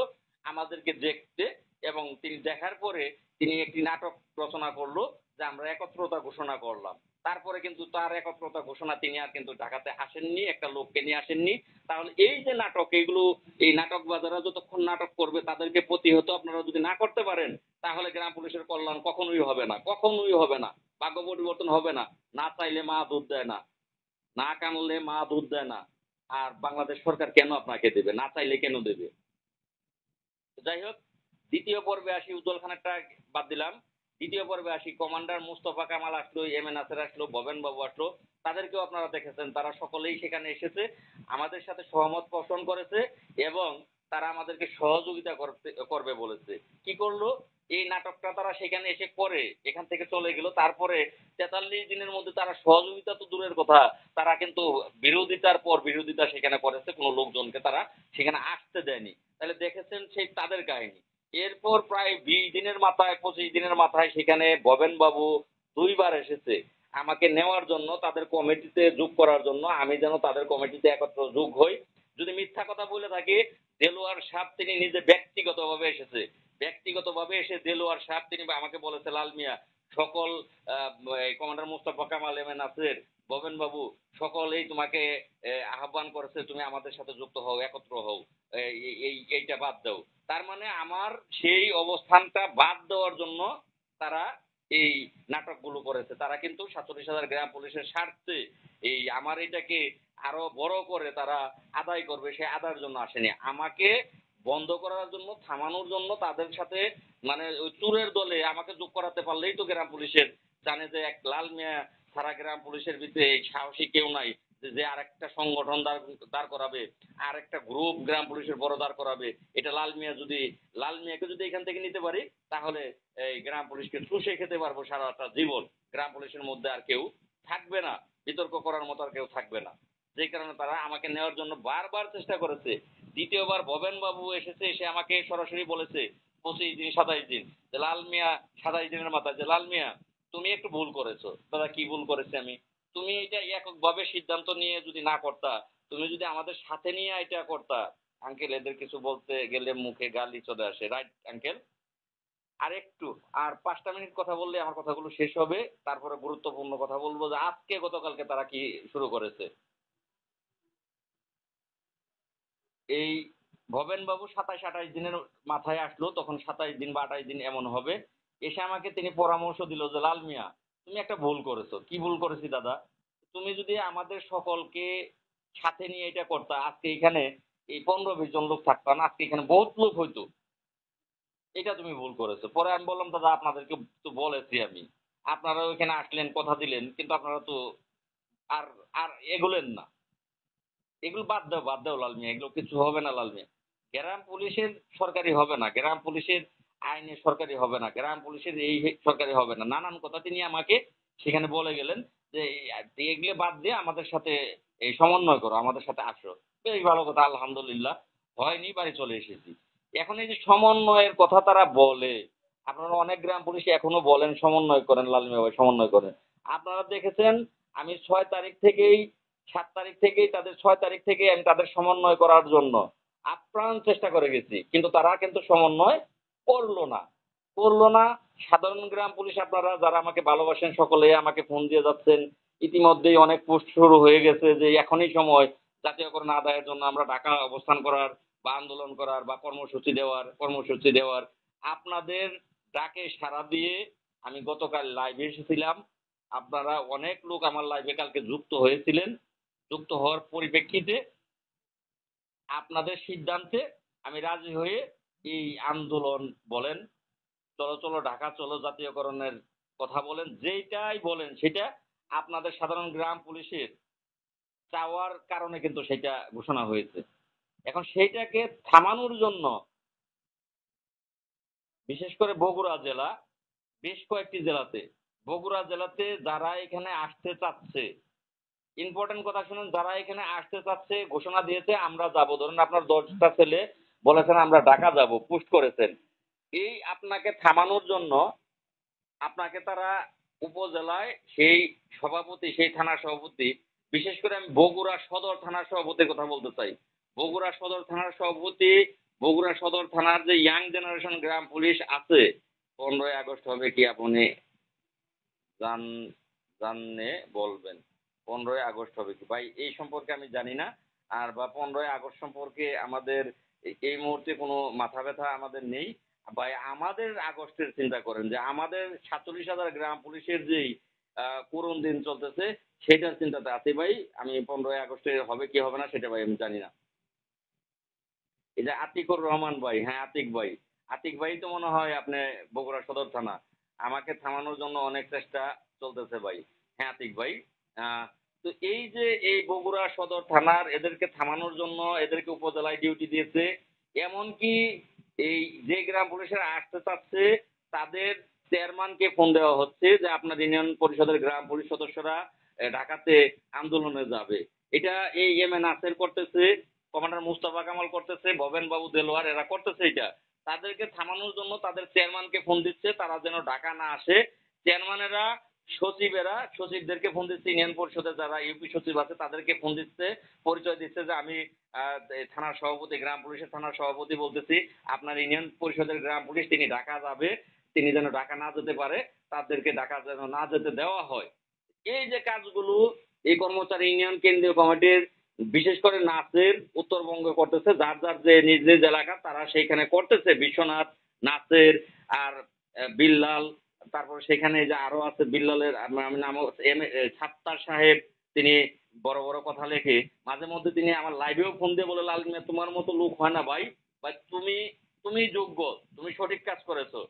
আমাদেরকে দেখতে, এবং তিনি দেখার পরে তিনি একটি নাটক রচনা করলো যে আমরা একত্রতা ঘোষণা করলাম। তারপরে কিন্তু তার একত্রতা ঘোষণা তিনি আর কিন্তু ঢাকাতে আসেননি, একটা লোককে নিয়ে আসেননি। তাহলে এই যে নাটক, এগুলো এই নাটকবাজাররা যতক্ষণ নাটক করবে তাদেরকে প্রতিহত আপনারা যদি না করতে পারেন, তাহলে গ্রাম পুলিশের কল্যাণ কখনোই হবে না, কখনোই হবে না। ভাগ্য পরিবর্তন হবে না। না চাইলে মা দুধ দেয় না, না কানলে মা দুধ দেয় না। আর বাংলাদেশ সরকার কেন আপনাকে দেবে? না চাইলে কেন দেবে? যাই হোক, দ্বিতীয় পর্বে আসি। উজ্জ্বল খানেরটা বাদ দিলাম। দ্বিতীয় পর্বে আসি। কমান্ডার মুস্তফা কামাল আসলো, এম এ নাসের আসলো, ভবেন বাবু আসলো। তাদেরকেও আপনারা দেখেছেন, তারা সকলেই সেখানে এসেছে, আমাদের সাথে সহমত পোষণ করেছে এবং তারা আমাদেরকে সহযোগিতা করবে বলেছে। কি করলো? এই নাটকটা তারা সেখানে এসে করে এখান থেকে চলে গেল। তারপরে ৪৩ দিনের মধ্যে তারা সহযোগিতা তো দূরের কথা, তারা কিন্তু বিরোধিতার পর বিরোধিতা সেখানে করেছে, কোনো লোকজনকে তারা সেখানে আসতে দেয়নি। তাহলে দেখেছেন সেই তাদের কাহিনী। এরপর প্রায় ২০ দিনের মাথায়, ২৫ দিনের মাথায় সেখানে ভবেন বাবু ২ বার এসেছে আমাকে নেওয়ার জন্য, তাদের কমিটিতে যোগ করার জন্য, আমি যেন তাদের কমিটিতে একত্র যোগ হই। যদি মিথ্যা কথা বলে থাকি, দেলোয়ার সাহেব তিনি নিজে ব্যক্তিগতভাবে এসেছে। ব্যক্তিগতভাবে এসে দেলোয়ার সাহেব তিনি আমাকে বলেছে, লাল মিয়া, সকল commander Mustafa Kamal, M A Naser, Bhaben বাবু সকলেই তোমাকে আহ্বান করেছে, তুমি আমাদের সাথে যুক্ত হও, একত্র হও, এইটা বাদ দাও। তার মানে আমার সেই অবস্থানটা বাদ দেওয়ার জন্য তারা এই নাটকগুলো করেছে। তারা কিন্তু ৪৭,০০০ গ্রাম পুলিশের স্বার্থে এই আমার এটাকে আরো বড় করে তারা আদায় করবে, সে আদায়ের জন্য আসেনি। আমাকে বন্ধ করার জন্য, থামানোর জন্য তাদের সাথে, মানে ওই চুরের দলে আমাকে যোগ করাতে পারলেই তো গ্রাম পুলিশের জানে যে এক লাল মিয়া সারা গ্রাম পুলিশের ভিতরে এই সাহসী কেউ নাই যে আরেকটা সংগঠন দাঁড় করাবে, আর একটা গ্রুপ গ্রাম পুলিশের বড় দাঁড় করাবে। এটা লাল মিয়াকে যদি এখান থেকে নিতে পারি, তাহলে এই গ্রাম পুলিশকে চুষে খেতে পারবো সারাটা জীবন। গ্রাম পুলিশের মধ্যে আর কেউ থাকবে না, বিতর্ক করার মতো আর কেউ থাকবে না। যে কারণে তারা আমাকে নেওয়ার জন্য বারবার চেষ্টা করেছে। দ্বিতীয়বার ভবেন বাবু এসেছে, এসে আমাকে সরাসরি বলেছে ২৫ দিন, ২৭ দিন, যে লাল মিয়া ২৭ দিনের মাথায়, যে লাল মিয়া তুমি একটু ভুল করেছো। দাদা কি ভুল করেছি আমি? তুমি এটা এককভাবে সিদ্ধান্ত নিয়ে যদি না করতা, তুমি যদি আমাদের সাথে নিয়ে এটা করতা, আঙ্কেল এদের কিছু বলতে গেলে মুখে গালি চলে আসে, রাইট আঙ্কেল? আর একটু, আর ৫টা মিনিট কথা বললে আমার কথাগুলো শেষ হবে। তারপরে গুরুত্বপূর্ণ কথা বলবো যে আজকে গতকালকে তারা কি শুরু করেছে। এই ভবেন বাবু ২৭-২৮ দিনের মাথায় আসলো, তখন ২৭ দিন বা ২৮ দিন এমন হবে। এসে আমাকে তিনি পরামর্শ দিল যে লাল মিয়া, তুমি একটা ভুল করেছো। কি ভুল করেছি দাদা? তুমি যদি আমাদের সকলকে সাথে নিয়ে এটা করতা, আজকে এখানে এই ১৫-২০ জন লোক থাকতো না, আজকে এখানে বহুত লোক হইতো। এটা তুমি ভুল করেছো। পরে আমি বললাম, দাদা আপনাদেরকে তো বলেছি আমি, আপনারা ওইখানে আসলেন, কথা দিলেন, কিন্তু আপনারা তো আর আর এগোলেন না। এগুলো বাদ দাও, বাদ দাও লাল মিয়া, এগুলো কিছু হবে না লাল মিয়া। গ্রাম পুলিশের সরকারি হবে না, গ্রাম পুলিশের আইনে সরকারি হবে না, গ্রাম পুলিশের এই সরকারি হবে না, নানান কথা তিনি আমাকে সেখানে বলে গেলেন যে এগুলো বাদ দিয়ে আমাদের সাথে এই সমন্বয় করো, আমাদের সাথে আসো। বেশ ভালো কথা, আলহামদুলিল্লাহ। হয়নি, বাড়ি চলে এসেছি। এখন এই যে সমন্বয়ের কথা তারা বলে, আপনারা অনেক গ্রাম পুলিশ এখনো বলেন সমন্বয় করেন, লাল মিয়া ভাই সমন্বয় করেন। আপনারা দেখেছেন আমি ৬ তারিখ থেকেই, ৭ তারিখ থেকেই, তাদের ৬ তারিখ থেকে আমি তাদের সমন্বয় করার জন্য আপ্রাণ চেষ্টা করে গেছি, কিন্তু তারা কিন্তু সমন্বয় করলো না, করলো না। সাধারণ গ্রাম পুলিশ আপনারা যারা আমাকে ভালোবাসেন সকলে আমাকে ফোন দিয়ে যাচ্ছেন। ইতিমধ্যেই অনেক পোস্ট শুরু হয়ে গেছে যে এখনই সময় জাতীয়করণ আদায়ের জন্য আমরা ঢাকা অবস্থান করার বা আন্দোলন করার বা কর্মসূচি দেওয়ার। আপনাদের ডাকে সাড়া দিয়ে আমি গতকাল লাইভে এসেছিলাম। আপনারা অনেক লোক আমার লাইভে কালকে যুক্ত হয়েছিলেন। যুক্ত হওয়ার পরিপ্রেক্ষিতে আপনাদের সিদ্ধান্তে আমি রাজি হয়ে এই আন্দোলন বলেন, চলো চলো ঢাকা চলো জাতীয়করণের কথা বলেন, যেইটাই বলেন সেটা আপনাদের সাধারণ গ্রাম পুলিশের চাওয়ার কারণে কিন্তু সেটা ঘোষণা হয়েছে। এখন সেইটাকে থামানোর জন্য বিশেষ করে বগুড়া জেলা, বেশ কয়েকটি জেলাতে, বগুড়া জেলাতে যারা এখানে আসতে চাচ্ছে, ইম্পর্টেন্ট কথা শুনুন, যারা এখানে আসতে চাচ্ছে ঘোষণা দিয়েছে আমরা যাব। ধরুন আপনার ১০টা ছেলে বলেছেন আমরা ঢাকা যাব, পোস্ট করেছেন। এই আপনাকে থামানোর জন্য আপনাকে তারা উপজেলায় সেই সভাপতি, সেই থানার সভাপতি, বিশেষ করে আমি বগুড়া সদর থানার সভাপতির কথা বলতে চাই। বগুড়া সদর থানার সভাপতি, বগুড়া সদর থানার যে ইয়াং জেনারেশন গ্রাম পুলিশ আছে, 15ই আগস্ট হবে কি আপনি জান জানলে বলবেন। 15ই আগস্ট হবে কি ভাই, এই সম্পর্কে আমি জানি না। আর বা 15ই আগস্ট সম্পর্কে আমাদের এই মুহূর্তে কোনো মাথা ব্যথা আমাদের নেই ভাই। আমাদের আগস্টের চিন্তা করেন, যে আমাদের 47,000 গ্রাম পুলিশের যেই করুণ দিন চলতেছে, সেটার চিন্তাতে আছি ভাই। আমি 15ই আগস্টে হবে কি হবে না সেটা ভাই আমি জানি না। এই যে আতিকুর রহমান ভাই, হ্যাঁ আতিক ভাই, আতিক ভাই তো মনে হয় আপনি বগুড়া সদর থানা। আমাকে থামানোর জন্য অনেক চেষ্টা চলতেছে ভাই। হ্যাঁ আতিক ভাই, আহ, তো এই যে এই বগুড়া সদর থানার এদেরকে থামানোর জন্য এদেরকে উপজেলায় ডিউটি দিয়েছে। এমনকি এই যে গ্রাম পুলিশের আসতে চাচ্ছে, তাদের চেয়ারম্যানকে ফোন দেওয়া হচ্ছে যে আপনার ইউনিয়ন পরিষদের গ্রাম পুলিশ সদস্যরা ঢাকাতে আন্দোলনে যাবে। এটা এই এম এ নাসের করতেছে, কমান্ডার মুস্তফা কামাল করতেছে, ভবেন বাবু দেলোয়ার এরা করতেছে এটা। তাদেরকে থামানোর জন্য তাদের চেয়ারম্যানকে ফোন দিচ্ছে, তারা যেন ঢাকা না আসে। চেয়ারম্যানেরা, সচিবদেরকে ফোন দিচ্ছে, ইউনিয়ন পরিষদের যারা ইউপি সচিব আছে তাদেরকে ফোন দিচ্ছে, পরিচয় দিচ্ছে যে আমি থানার সভাপতি, গ্রাম পুলিশের থানার সভাপতি বলতেছি, আপনার ইউনিয়ন পরিষদের গ্রাম পুলিশ তিনি ঢাকা যাবে, তিনি যেন ঢাকা না যেতে পারে, তাদেরকে ঢাকা যেন না যেতে দেওয়া হয়। এই যে কাজগুলো এই কর্মচারী ইউনিয়ন কেন্দ্রীয় কমিটির, বিশেষ করে নাসের উত্তরবঙ্গ করতেছে, যার যার যে নিজ নিজ এলাকা তারা সেইখানে করতেছে। বিশ্বনাথ, নাসের আর বিল্লাল, তারপর সেখানে যে আরো আছে বিল্লালের আমি নাম ছাত্তার সাহেব, তিনি বড় বড় কথা লেখে। মাঝে মধ্যে তিনি আমার লাইভেও ফোন দিয়ে বলে, লাল মিয়া তোমার মতো লোক হয় না ভাই, ভাই তুমি তুমি যোগ্য, তুমি সঠিক কাজ করেছো।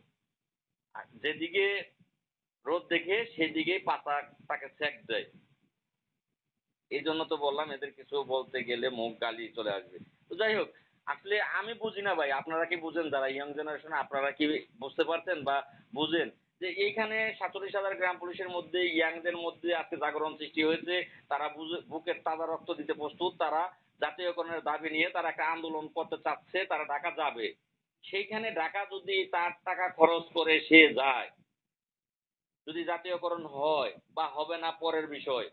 আর যেদিকে রোদ দেখে সেদিকেই পাতা তাকে সেক দেয়। এই জন্য তো বললাম, এদের কিছু বলতে গেলে মুখ গালি চলে আসবে। তো যাই হোক, আসলে আমি বুঝি না ভাই, আপনারা কি বুঝেন? যারা ইয়াং জেনারেশন, আপনারা কি বুঝতে পারছেন বা বুঝেন যে এইখানে 47,000 গ্রাম পুলিশের মধ্যে ইয়াংদের মধ্যে আজকে জাগরণ সৃষ্টি হয়েছে। তারা বুকের তাজা রক্ত দিতে প্রস্তুত। তারা জাতীয়করণের দাবি নিয়ে তারা একটা আন্দোলন করতে চাচ্ছে, তারা ঢাকা যাবে। সেইখানে ঢাকা যদি তার টাকা খরচ করে সে যায়, যদি জাতীয়করণ হয় বা হবে না পরের বিষয়,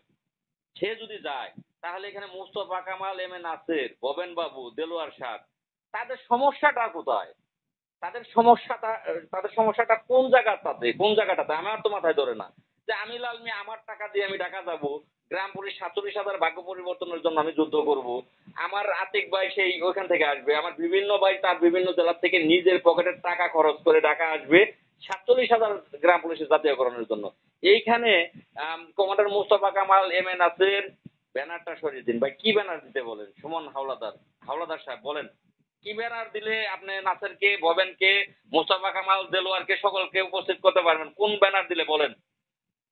সে যদি যায়, তাহলে এখানে মুস্তফা কামাল, এম এ নাসের, ভবেন বাবু, দেলোয়ার সাহ, তাদের সমস্যাটা কোথায়? তাদের সমস্যাটা কোন জায়গাটাতে, কোন জায়গাটাতে আমার তো মাথায় ধরে না। যে আমি লাল মিয়া আমার টাকা দিয়ে আমি ঢাকা যাব, গ্রাম পুলিশ 47,000 ভাগ্য পরিবর্তনের জন্য আমি যুদ্ধ করব। আমার আতিক ভাই সেই ওইখান থেকে আসবে, আমার বিভিন্ন ভাই তার বিভিন্ন জেলা থেকে নিজের পকেটের টাকা খরচ করে ঢাকা আসবে 47,000 গ্রাম পুলিশের জাতীয়করণের জন্য। এইখানে commander Mustafa Kamal, M A Naser ব্যানারটা সরিয়ে দিন ভাই। কি ব্যানার দিতে বলেন? সুমন হাওলাদার, হাওলাদার সাহেব বলেন, কি ব্যানার দিলে আপনি নাসেরকে, ভবেনকে, মোস্তফা কামাল, দেলোয়ারকে সকলকে উপস্থিত করতে পারবেন? কোন ব্যানার দিলে বলেন?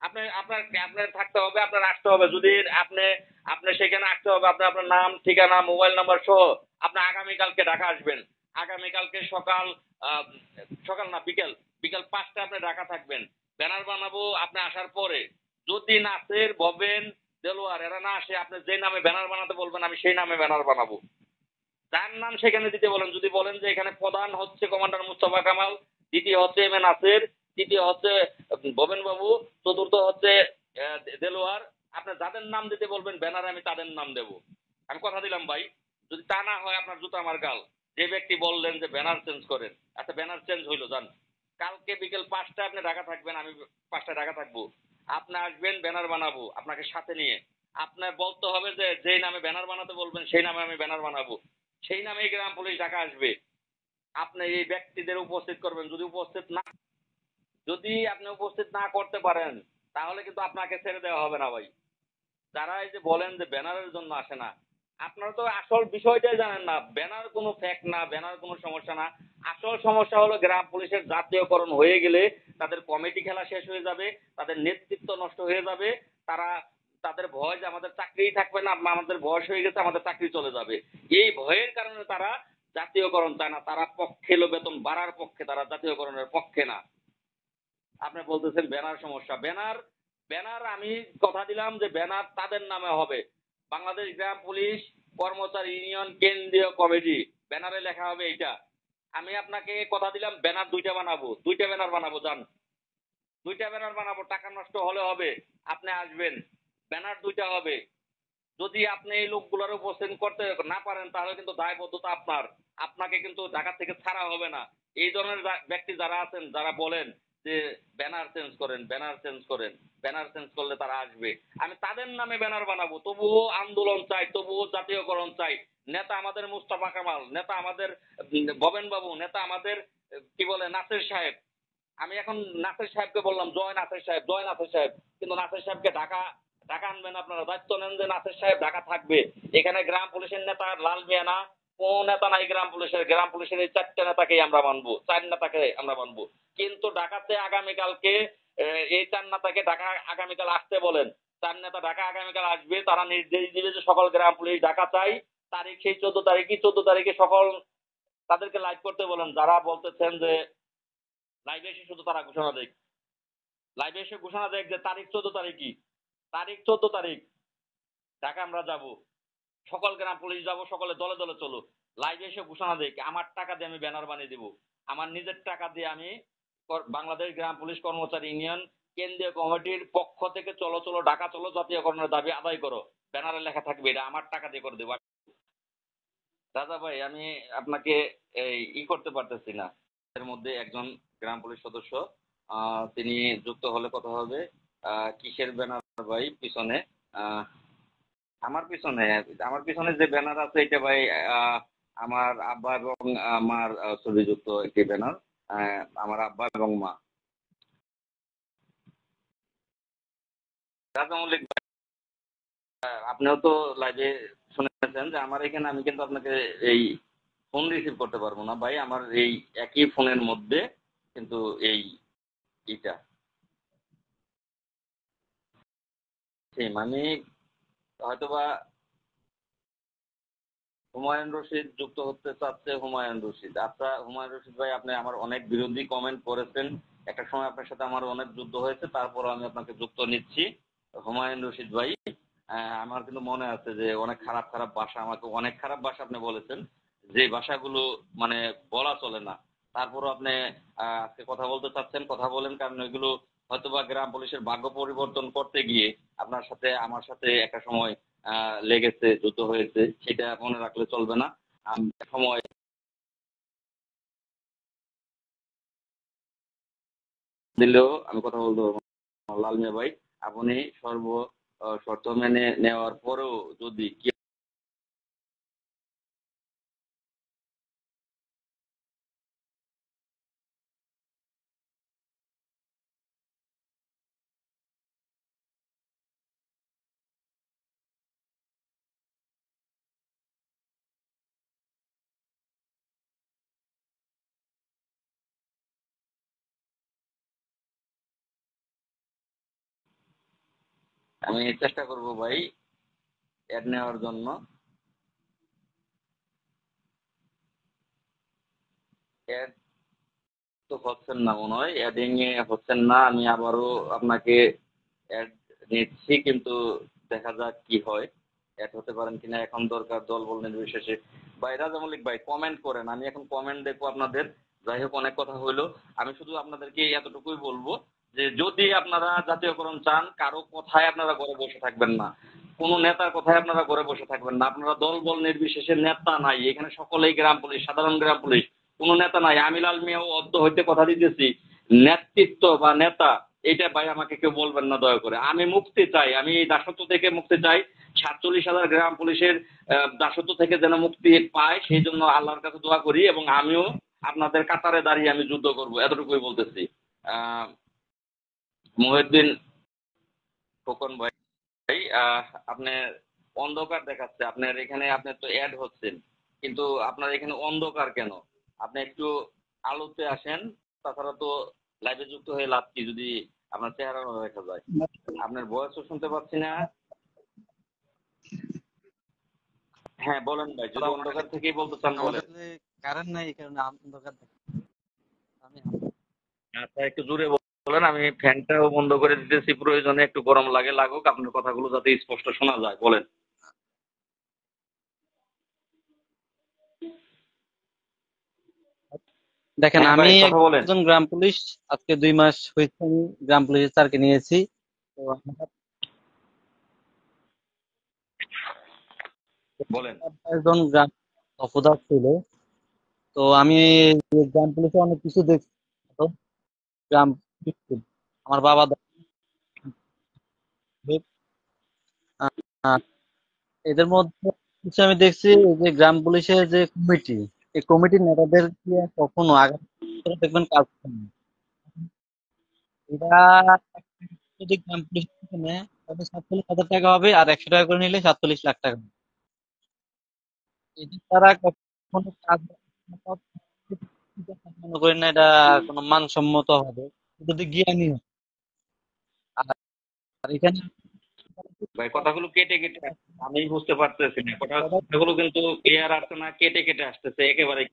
আপনার থাকতে হবে, আপনার আসতে হবে। যদি আপনি আপনি সেখানে আসতে হবে, আপনার নাম, ঠিকানা, মোবাইল নাম্বার সহ আপনি আগামীকালকে ঢাকা আসবেন। আগামীকালকে সকাল আহ, সকাল না বিকেল, বিকেল 5টায় আপনি ঢাকা থাকবেন। ব্যানার বানাবো আপনি আসার পরে। যদি নাসের, ভবেন, দেলোয়ার এরা না আসে, আপনি যে নামে ব্যানার বানাতে বলবেন আমি সেই নামে ব্যানার বানাবো। যার নাম সেখানে দিতে বলেন। যদি বলেন যে এখানে প্রধান হচ্ছে কমান্ডার মুস্তফা কামাল, দ্বিতীয় হচ্ছে এম এ নাসের, তৃতীয় হচ্ছে ভবেন বাবু, চতুর্থ হচ্ছে দেলোয়ার, আপনি যাদের নাম দিতে বলবেন ব্যানারে আমি তাদের নাম দেব। আমি কথা দিলাম ভাই। যদি তা না হয় আপনার জুতা আমার গাল। যে ব্যক্তি বললেন যে ব্যানার চেঞ্জ করেন, আচ্ছা ব্যানার চেঞ্জ হইলো, যান। কালকে বিকেল 5টায় আপনি ঢাকা থাকবেন, আমি 5টায় ঢাকা থাকবো। আপনি আসবেন, ব্যানার বানাবো আপনাকে সাথে নিয়ে। আপনার বলতে হবে যে যেই নামে ব্যানার বানাতে বলবেন সেই নামে আমি ব্যানার বানাবো, সেই নামেই গ্রাম পুলিশ ঢাকা আসবে। আপনি এই ব্যক্তিদের উপস্থিত করবেন। যদি আপনি উপস্থিত না করতে পারেন, তাহলে কিন্তু আপনাকে ছেড়ে দেওয়া হবে না ভাই। যারা এই যে বলেন যে ব্যানারের জন্য আসে না, আপনারা তো আসল বিষয়টাই জানেন না। ব্যানার কোনো ফ্যাক্ট না, ব্যানার কোনো সমস্যা না। আসল সমস্যা হলো গ্রাম পুলিশের জাতীয়করণ হয়ে গেলে তাদের কমিটি খেলা শেষ হয়ে যাবে, তাদের নেতৃত্ব নষ্ট হয়ে যাবে। তারা, তাদের ভয় যে আমাদের চাকরিই থাকবে না, আমাদের বয়স হয়ে গেছে, আমাদের চাকরি চলে যাবে। এই ভয়ের কারণে তারা জাতীয়করণ চায় না। তারা পক্ষে হলো বেতন বাড়ার পক্ষে, তারা জাতীয়করণের পক্ষে না। আপনি বলতেছেন ব্যানার সমস্যা। ব্যানার, ব্যানার আমি কথা দিলাম যে ব্যানার তাদের নামে হবে, বাংলাদেশ গ্রাম পুলিশ কর্মচারী ইউনিয়ন কেন্দ্রীয় কমিটি, ব্যানারে লেখা হবে এইটা। আমি আপনাকে কথা দিলাম ব্যানার দুইটা বানাবো, দুইটা ব্যানার বানাবো, যান। দুইটা ব্যানার বানাবো, টাকা নষ্ট হলে হবে। আপনি আসবেন, ব্যানার দুইটা হবে। যদি আপনি এই লোকগুলোর উপস্থিত করতে না পারেন, তাহলে কিন্তু দায়বদ্ধতা আপনার। আপনাকে কিন্তু ঢাকা থেকে ছাড়া হবে না। এই ধরনের ব্যক্তি যারা আছেন, যারা বলেন যে ব্যানার চেঞ্জ করেন, ব্যানার চেঞ্জ করেন, ব্যানার চেঞ্জ করলে তারা আসবে। আমি তাদের নামে ব্যানার বানাবো, তবুও আন্দোলন চাই, তবুও জাতীয়করণ চাই। নেতা আমাদের মুস্তাফা কামাল, নেতা আমাদের ভবেন বাবু, নেতা আমাদের কি বলে নাসির সাহেব। আমি এখন নাসির সাহেবকে বললাম জয় নাসির সাহেব, জয় নাসির সাহেব, কিন্তু নাসির সাহেবকে ঢাকা ঢাকা আনবেন, আপনারা দায়িত্ব নেন যে নাসির সাহেব ঢাকা থাকবে। এখানে গ্রাম পুলিশের নেতা লাল মিয়া না, কোন নেতা নাই গ্রাম পুলিশের। গ্রাম পুলিশের এই 4টে নেতাকেই আমরা মানবো, 4 নেতাকে আমরা মানবো। কিন্তু ঢাকাতে আগামীকালকে এই 4 নেতাকে ঢাকা আগামীকাল আসতে বলেন। 4 নেতা ঢাকা আগামীকাল আসবে, তারা নির্দেশ দিবে যে সকল গ্রাম পুলিশ ঢাকা চাই। তারিখ সেই 14 তারিখে সকল তাদেরকে লাইভ করতে বলেন। যারা বলতেছেন যে লাইভে এসে শুধু তারা ঘোষণা দেয়, লাইভে এসে ঘোষণা দেয় যে তারিখ 14 তারিখই, তারিখ 14 তারিখ ঢাকা আমরা যাব, সকল গ্রাম পুলিশ যাব, সকলে দলে দলে চলো। লাইভে এসে ঘোষণা দেয় আমার টাকা দিয়ে আমি ব্যানার বানিয়ে দেবো, আমার নিজের টাকা দিয়ে আমি বাংলাদেশ গ্রাম পুলিশ কর্মচারী ইউনিয়ন কেন্দ্রীয় কমিটির পক্ষ থেকে চলো চলো ঢাকা চলো জাতীয়করণের দাবি আদায় করো, ব্যানারে লেখা থাকবে এটা আমার টাকা দিয়ে করে দেবো। দাদা ভাই আমি আপনাকে এই করতে পারতেছি না। এর মধ্যে একজন গ্রাম পুলিশ সদস্য তিনি যুক্ত হলে কথা হবে। কিসের ব্যানার ভাই পিছনে? আহ, আমার পিছনে যে ব্যানার আছে এটা ভাই আমার আব্বা এবং আমার ছবি যুক্ত একটি ব্যানার। আমার আব্বা এবং মা। রাজা মল্লিক ভাই, আপনিও তো লাইভে শুনেছেন যে আমার এখানে আমি কিন্তু আপনাকে এই ফোন রিসিভ করতে পারবো না ভাই। আমার এই একই ফোনের মধ্যে কিন্তু এই ইটা সেম। আমি হয়তোবা হুমায়ুন রশিদ যুক্ত হতে চাচ্ছে। হুমায়ুন রশিদ, আচ্ছা হুমায়ুন রশিদ ভাই, আপনি আমার অনেক বিরোধী কমেন্ট করেছেন, একটা সময় আপনার সাথে আমার অনেক যুদ্ধ হয়েছে, তারপর আমি আপনাকে যুক্ত নিচ্ছি। হুমায়ুন রশিদ ভাই, আমার কিন্তু মনে আছে যে অনেক খারাপ খারাপ ভাষা, আমাকে অনেক খারাপ ভাষা আপনি বলেছেন, যে ভাষাগুলো মানে বলা চলে না। তারপরও আপনি আজকে কথা বলতে চাচ্ছেন, কথা বলেন, কারণ এগুলো হয়তোবা গ্রাম পুলিশের ভাগ্য পরিবর্তন করতে গিয়ে আপনার সাথে আমার সাথে একটা সময় লেগেছে, যুদ্ধ হয়েছে, সেটা মনে রাখলে চলবে না। সময় দিলেও আমি কথা বলতে পারবো না। লাল মিয়া ভাই, আপনি শর্ত মেনে নেওয়ার পরেও যদি আমি চেষ্টা করব ভাই অ্যাড নেওয়ার জন্য। অ্যাড তো হচ্ছেন না মনে হয়, অ্যাডিং এ হচ্ছেন না। আমি আবারও আপনাকে অ্যাড নিচ্ছি, কিন্তু দেখা যাক কি হয়, অ্যাড হতে পারেন কিনা। এখন দরকার দল বল নির্বিশেষে। ভাই রাজা মল্লিক ভাই কমেন্ট করেন, আমি এখন কমেন্ট দেখবো আপনাদের। যাই হোক অনেক কথা হইলো, আমি শুধু আপনাদেরকে এতটুকুই বলবো যে যদি আপনারা জাতীয়করণ চান, কারো কথায় আপনারা ঘরে বসে থাকবেন না, কোনো নেতার কথায় আপনারা ঘরে বসে থাকবেন না। আপনারা দল বল নির্বিশেষে, নেতা নাই এখানে, সকলেই গ্রাম পুলিশ, সাধারণ গ্রাম পুলিশ, কোনো নেতা নাই। আমি লাল মিয়াও অদ্য হইতে কথা দিতেছি, নেতৃত্ব বা নেতা এটা ভাই আমাকে কেউ বলবেন না দয়া করে। আমি মুক্তি চাই, আমি এই দাসত্ব থেকে মুক্তি চাই। 47,000 গ্রাম পুলিশের দাসত্ব থেকে যেন মুক্তি পায়, সেই জন্য আল্লাহর কাছে দোয়া করি, এবং আমিও আপনাদের কাতারে দাঁড়িয়ে আমি যুদ্ধ করব, এতটুকুই বলতেছি। আহ মহিউদ্দিন খোকন ভাই, আপনি অন্ধকার দেখাচ্ছে আপনার এখানে, আপনি তো অ্যাড হচ্ছেন, কিন্তু আপনার এখানে অন্ধকার কেন? আপনি একটু আলোতে আসেন। তাছাড়া তো লাইভে যুক্ত হয়ে লাভ কি যদি আপনার চেহারা না দেখা যায়? আপনার ভয়েসও শুনতে পাচ্ছি না। হ্যাঁ বলেন ভাই, যদি অন্ধকার থেকেই বলতে চান বলেন। আমাদের কারেন্ট নাই, এই কারণে অন্ধকার থাকে। আমি আচ্ছা একটু জোরে বলেন, আমি ফ্যানটাও বন্ধ করে দিতেছি, প্রয়োজনে একটু গরম লাগে লাগুক, আপনার কথাগুলো যাতে স্পষ্ট শোনা যায়, বলেন। দেখেন, হ্যাঁ আমি ভাই কথা বলেন। একজন গ্রাম পুলিশ। আজকে 2 মাস হয়েছে আমি গ্রাম পুলিশের স্যারকে নিয়েছি। তো আমার বলেন। একজন গ্রাম অফিসার ছিল। তো আমি গ্রাম পুলিশে অনেক কিছু দেখছি। তো গ্রাম আমার বাবা আহ, এদের মধ্যে কিছু আমি দেখছি এই যে গ্রাম পুলিশের যে কমিটি, এই কমিটির নেতাদের দিয়ে কখনো আগামী দেখবেন কাজ করে না। এরা যদি গ্রাম পুলিশ থেকে নেয় তবে 47,000 টাকা হবে, আর 100 টাকা করে নিলে 47 লাখ টাকা হবে। এদের তারা কখনো কাজ মনে করি না এটা কোনো মানসম্মত হবে, যদি জ্ঞানী হয়। আর আর এখানে ভাই কথাগুলো কেটে কেটে আসছে, আমি বুঝতে পারতেছি না কথাগুলো কিন্তু ক্লিয়ার আসছে না, কেটে কেটে আসতেছে একেবারে।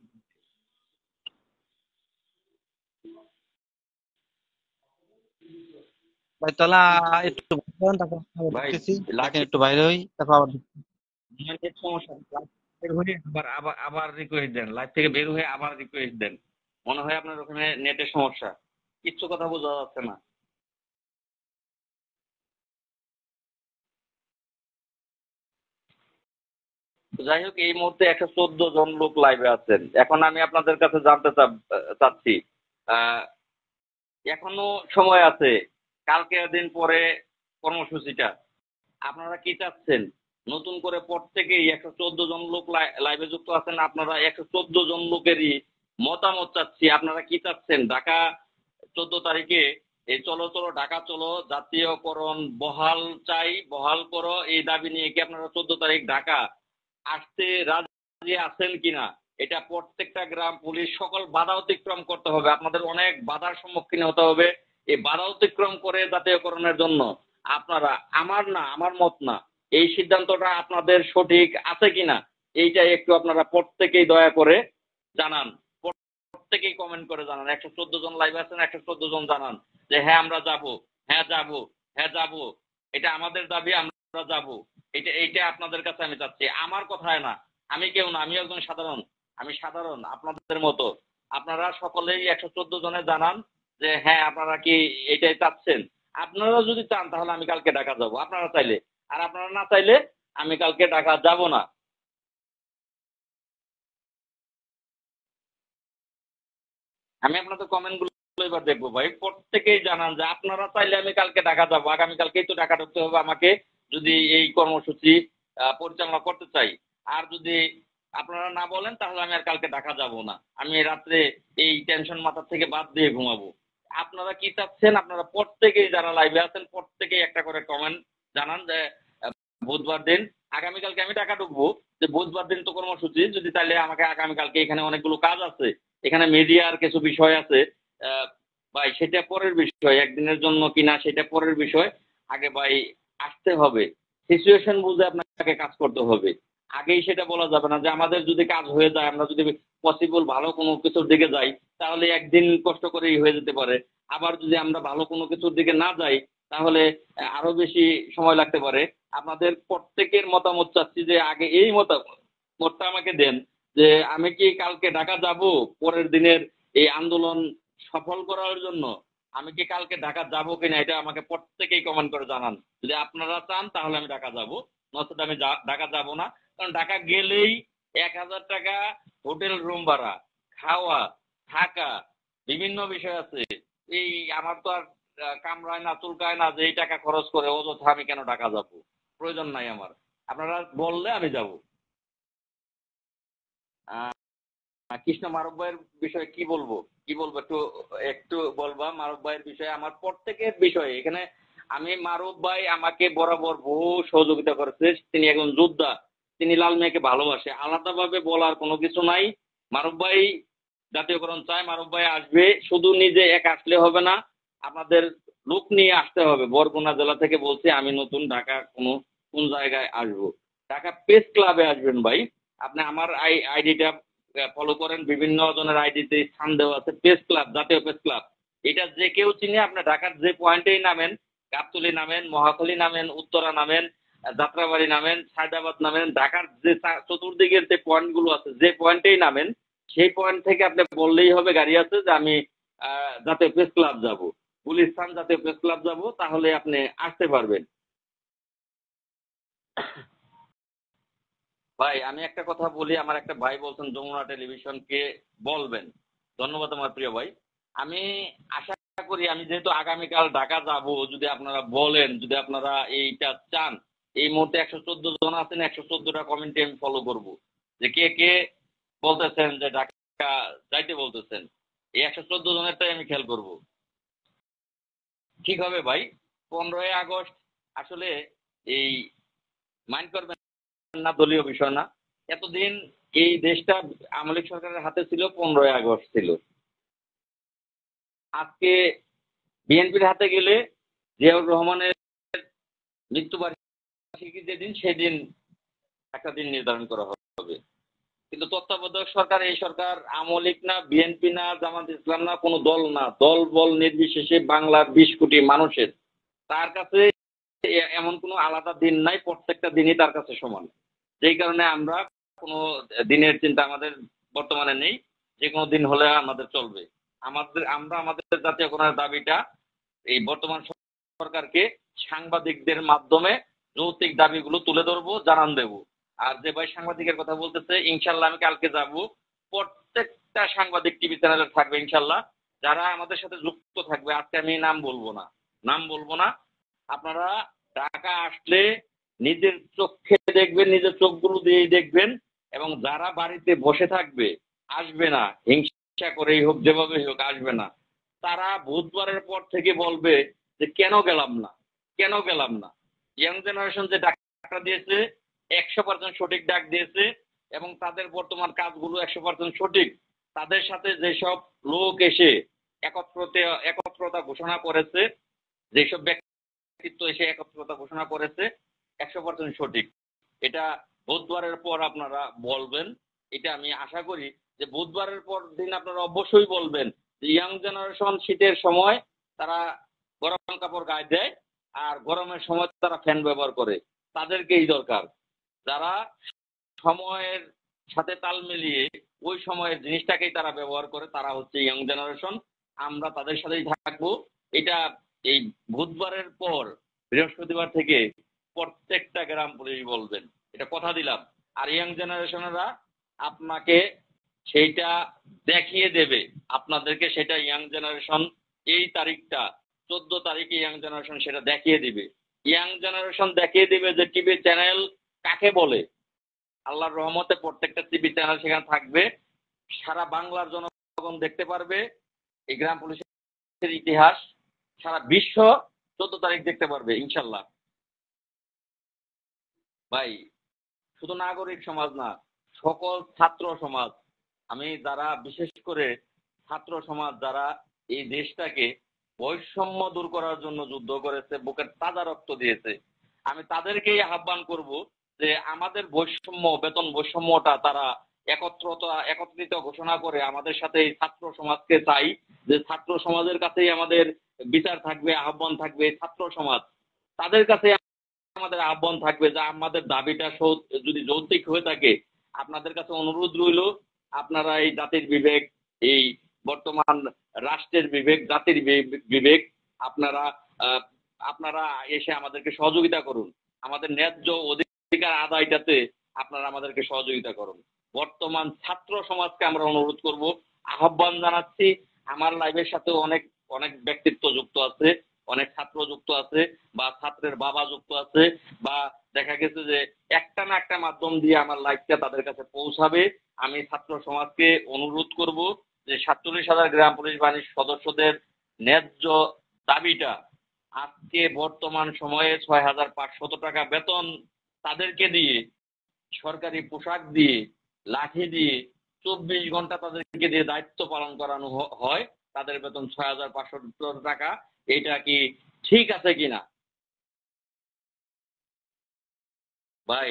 ভাই তাহলে একটু বাইরে হন, তারপর আবার ভাই দেখতেছি। দেখেন লাইভে একটু বাইরে হই, তারপর আবার নেট সমস্যা, লাইভ বের হয়ে আবার আবার আবার রিকোয়েস্ট দেন, লাইভ থেকে বের হয়ে আবার রিকোয়েস্ট দেন। মনে হয় আপনার ওখানে নেটের সমস্যা, কিচ্ছু কথা বোঝা যাচ্ছে না। তো যাই হোক, এই মুহূর্তে 114 জন লোক লাইভে আছেন। এখন আমি আপনাদের কাছে জানতে চাচ্ছি, আহ, এখনো সময় আছে, কালকে দিন পরে কর্মসূচিটা আপনারা কি চাচ্ছেন? নতুন করে প্রত্যেকেই 114 জন লোক লাইভে যুক্ত আছেন, আপনারা 114 জন লোকেরই মতামত চাচ্ছি। আপনারা কি চাচ্ছেন? ঢাকা 14 তারিখে এই চলো চলো ঢাকা চলো জাতীয়করণ বহাল চাই, বহাল করো, এই দাবি নিয়ে কি আপনারা 14 তারিখ ঢাকা আসতে রাজি আছেন কিনা? এটা প্রত্যেকটা গ্রাম পুলিশ সকল বাধা অতিক্রম করতে হবে, আপনাদের অনেক বাধার সম্মুখীন হতে হবে। এই বাধা অতিক্রম করে জাতীয়করণের জন্য আপনারা, আমার না, আমার মত না, এই সিদ্ধান্তটা আপনাদের সঠিক আছে কিনা এইটা একটু আপনারা প্রত্যেকেই দয়া করে জানান। প্রত্যেকেই কমেন্ট করে জানান। 114 জন লাইভ আছেন, 114 জন জানান যে হ্যাঁ আমরা যাব, হ্যাঁ যাব, হ্যাঁ যাব, এটা আমাদের দাবি, আমরা যাব। এটা এইটা আপনাদের কাছে আমি চাচ্ছি, আমার কথায় না। আমি কেউ না, আমি একজন সাধারণ, আমি সাধারণ আপনাদের মতো। আপনারা সকলেই 114 জনে জানান যে হ্যাঁ আপনারা কি এটাই চাচ্ছেন। আপনারা যদি চান তাহলে আমি কালকে ঢাকা যাব, আপনারা চাইলে। আর আপনারা না চাইলে আমি কালকে ঢাকা যাব না। আমি আপনাদের কমেন্ট গুলো এবার দেখবো ভাই। প্রত্যেকেই জানান যে আপনারা চাইলে আমি কালকে ঢাকা যাবো, আগামীকালকেই তো ঢাকা ঢুকতে হবে আমাকে, যদি এই কর্মসূচি পরিচালনা করতে চাই। আর যদি আপনারা না বলেন তাহলে আমি আর কালকে ঢাকা যাব না, আমি রাত্রে এই টেনশন মাথা থেকে বাদ দিয়ে ঘুমাবো। আপনারা কি চাচ্ছেন? আপনারা প্রত্যেকেই যারা লাইভে আছেন প্রত্যেকেই একটা করে কমেন্ট জানান যে বুধবার দিন, আগামীকালকে আমি ঢাকা ঢুকবো, যে বুধবার দিন তো কর্মসূচি, যদি তাহলে আমাকে আগামীকালকে, এখানে অনেকগুলো কাজ আছে, এখানে মিডিয়ার কিছু বিষয় আছে। আহ, ভাই সেটা পরের বিষয়, একদিনের জন্য কিনা সেটা পরের বিষয়। আগে ভাই আসতে হবে, সিচুয়েশন বুঝে আপনাকে কাজ করতে হবে। আগেই সেটা বলা যাবে না যে আমাদের যদি কাজ হয়ে যায়, আমরা যদি পসিবল ভালো কোনো কিছুর দিকে যাই তাহলে একদিন কষ্ট করেই হয়ে যেতে পারে। আবার যদি আমরা ভালো কোনো কিছুর দিকে না যাই তাহলে আরো বেশি সময় লাগতে পারে। আপনাদের প্রত্যেকের মতামত চাচ্ছি যে আগে এই মতটা আমাকে দেন যে আমি কি কালকে ঢাকা যাব পরের দিনের এই আন্দোলন সফল করার জন্য। আমি কি কালকে ঢাকা যাব কিনা এটা আমাকে প্রত্যেকেই কমেন্ট করে জানান। যদি আপনারা চান তাহলে আমি ঢাকা যাব, নচেত আমি ঢাকা যাব না। কারণ ঢাকা গেলেই 1,000 টাকা হোটেল রুম ভাড়া, খাওয়া, থাকা, বিভিন্ন বিষয় আছে। এই আমার তো আর কামড়ায় না চুলকায় না যে এই টাকা খরচ করে অযথা আমি কেন ঢাকা যাব, প্রয়োজন নাই আমার। আপনারা বললে আমি যাব। কৃষ্ণ মারুফ ভাইয়ের বিষয়ে কি বলবো, কি বলবো, একটু একটু বলবা মারুফ ভাইয়ের বিষয়ে। আমার প্রত্যেকের বিষয়ে এখানে, আমি মারুফ ভাই আমাকে বরাবর বহু সহযোগিতা করেছে, তিনি একজন যোদ্ধা, তিনি লাল মেয়েকে ভালোবাসে, আলাদাভাবে বলার কোনো কিছু নাই। মারুফ ভাই জাতীয়করণ চায়, মারুফ ভাই আসবে, শুধু নিজে একা আসলে হবে না, আপনাদের লোক নিয়ে আসতে হবে। বরগুনা জেলা থেকে বলছি, আমি নতুন ঢাকা কোন জায়গায় আসবো, ঢাকা প্রেস ক্লাবে আসবেন ভাই। আপনি আমার আইডিটা ফলো করেন, বিভিন্ন জনের আইডিতে স্থান দেওয়া আছে, প্রেস ক্লাব, জাতীয় প্রেস ক্লাব। এটা যে কেউ চিনে, আপনি ঢাকার যে পয়েন্টেই নামেন, গাবতলী নামেন, মহাখালী নামেন, উত্তরা নামেন, যাত্রাবাড়ি নামেন, সায়দাবাদ নামেন, ঢাকার যে চতুর্দিকের যে পয়েন্ট গুলো আছে, যে পয়েন্টেই নামেন, সেই পয়েন্ট থেকে আপনি বললেই হবে গাড়ি আছে যে আমি জাতীয় প্রেস ক্লাব যাব, গুলিস্তান জাতীয় প্রেস ক্লাব যাব, তাহলে আপনি আসতে পারবেন। ভাই আমি একটা কথা বলি, আমার একটা ভাই বলছেন যমুনা টেলিভিশনকে বলবেন। ধন্যবাদ আমার প্রিয় ভাই। আমি আশা করি আমি যেহেতু আগামীকাল ঢাকা যাব, যদি আপনারা বলেন, যদি আপনারা এইটা চান, এই মুহূর্তে 114 জন আছেন, 114টা কমেন্টে আমি ফলো করব, যে কে কে বলতেছেন যে ঢাকা যাইতে বলতেছেন। এই 114 জনেরটাই আমি খেয়াল করব। ঠিক হবে ভাই। 15ই আগস্ট আসলে এই মাইন্ড করবেন না, দলীয় বিষয় না। এতদিন এই দেশটা আওয়ামী লীগ সরকারের হাতে ছিল, 15ই আগস্ট ছিল। আজকে বিএনপির হাতে গেলে জিয়াউর রহমানের মৃত্যুবার্ষিকী যেদিন, সেদিন একটা দিন নির্ধারণ করা হবে। কিন্তু তত্ত্বাবধায়ক সরকার, এই সরকার আওয়ামী লীগ না, বিএনপি না, জামাত ইসলাম না, কোনো দল না, দল বল নির্বিশেষে বাংলার 20 কোটি মানুষের, তার কাছে এমন কোনো আলাদা দিন নাই, প্রত্যেকটা দিনই তার কাছে সমান। যেই কারণে আমরা কোনো দিনের চিন্তা আমাদের বর্তমানে নেই, যে কোনো দিন হলে আমাদের চলবে। আমরা আমাদের জাতীয়করণের দাবিটা এই বর্তমান সরকারকে সাংবাদিকদের মাধ্যমে যৌক্তিক দাবিগুলো তুলে ধরবো, জানান দেব। আর যে ভাই সাংবাদিকের কথা বলতেছে, ইনশাল্লাহ আমি কালকে যাব, প্রত্যেকটা সাংবাদিক টিভি চ্যানেলে থাকবে ইনশাল্লাহ, যারা আমাদের সাথে যুক্ত থাকবে। আজকে আমি নাম বলবো না। আপনারা ঢাকা আসলে নিজের চোখে দেখবেন, নিজের চোখগুলো দিয়েই দেখবেন। এবং যারা বাড়িতে বসে থাকবে, আসবে না, হিংসা করেই হোক, যেভাবেই হোক আসবে না, তারা বুধবারের পর থেকে বলবে যে কেন গেলাম না। ইয়াং জেনারেশন যে ডাকটা দিয়েছে, 100% সঠিক ডাক দিয়েছে, এবং তাদের বর্তমান কাজগুলো 100% সঠিক। তাদের সাথে যেসব লোক এসে একত্রতা ঘোষণা করেছে, যেসব ব্যক্তিত্ব এসে একত্রতা ঘোষণা করেছে, 100% সঠিক। এটা বুধবারের পর আপনারা বলবেন। এটা আমি আশা করি যে বুধবারের পর দিন আপনারা অবশ্যই বলবেন যে ইয়াং জেনারেশন শীতের সময় তারা গরম কাপড় গায়ে দেয়, আর গরমের সময় তারা ফ্যান ব্যবহার করে। তাদেরকেই দরকার, যারা সময়ের সাথে তাল মিলিয়ে ওই সময়ের জিনিসটাকেই তারা ব্যবহার করে, তারা হচ্ছে ইয়াং জেনারেশন। আমরা তাদের সাথেই থাকবো। এটা এই বুধবারের পর বৃহস্পতিবার থেকে প্রত্যেকটা গ্রাম পুলিশ বলবেন, এটা কথা দিলাম। আর ইয়াং জেনারেশনেরা আপনাকে সেইটা দেখিয়ে দেবে, আপনাদেরকে সেটা ইয়াং জেনারেশন এই তারিখটা 14 তারিখে ইয়াং জেনারেশন সেটা দেখিয়ে দিবে। ইয়াং জেনারেশন দেখিয়ে দিবে যে টিভি চ্যানেল কাকে বলে। আল্লাহর রহমতে প্রত্যেকটা টিভি চ্যানেল সেখানে থাকবে, সারা বাংলার জনগণ দেখতে পারবে এই গ্রাম পুলিশের ইতিহাস, সারা বিশ্ব 14 তারিখ দেখতে পারবে ইনশাল্লাহ। ভাই, শুধু নাগরিক সমাজ না, সকল ছাত্র সমাজ, আমি যারা বিশেষ করে ছাত্র সমাজ যারা এই দেশটাকে বৈষম্য দূর করার জন্য যুদ্ধ করেছে, বুকের তাজা রক্ত দিয়েছে, আমি তাদেরকেই আহ্বান করব যে আমাদের বেতন বৈষম্যটা তারা একত্রিত ঘোষণা করে আমাদের সাথে এই ছাত্র সমাজকে চাই, যে ছাত্র সমাজের কাছেই আমাদের বিচার থাকবে, আহ্বান থাকবে। ছাত্র সমাজ, তাদের কাছে আমাদের আহ্বান থাকবে যে আমাদের দাবিটা যদি যৌক্তিক হয়ে থাকে, আপনাদের কাছে অনুরোধ রইল, আপনারা এই জাতির বিবেক, এই বর্তমান রাষ্ট্রের বিবেক, জাতির বিবেক, আপনারা আহ, আপনারা এসে আমাদেরকে সহযোগিতা করুন। আমাদের ন্যায্য অধিকার আদায়টাতে আপনারা আমাদেরকে সহযোগিতা করুন। বর্তমান ছাত্র সমাজকে আমরা অনুরোধ করব, আহ্বান জানাচ্ছি। আমার লাইভের সাথে অনেক অনেক ব্যক্তিত্ব যুক্ত আছে, অনেক ছাত্র যুক্ত আছে, বা ছাত্রের বাবা যুক্ত আছে, বা দেখা গেছে যে একটা না একটা মাধ্যম দিয়ে আমার লাইভটা তাদের কাছে পৌঁছাবে। আমি ছাত্র সমাজকে অনুরোধ করব যে 47,000 গ্রাম পুলিশ বাহিনীর সদস্যদের ন্যায্য দাবিটা, আজকে বর্তমান সময়ে 6,500 টাকা বেতন তাদেরকে দিয়ে, সরকারি পোশাক দিয়ে, লাঠি দিয়ে 24 ঘন্টা তাদেরকে দিয়ে দায়িত্ব পালন করানো হয়, তাদের বেতন 6,500 টাকা। এটা কি ঠিক আছে কিনা? ভাই,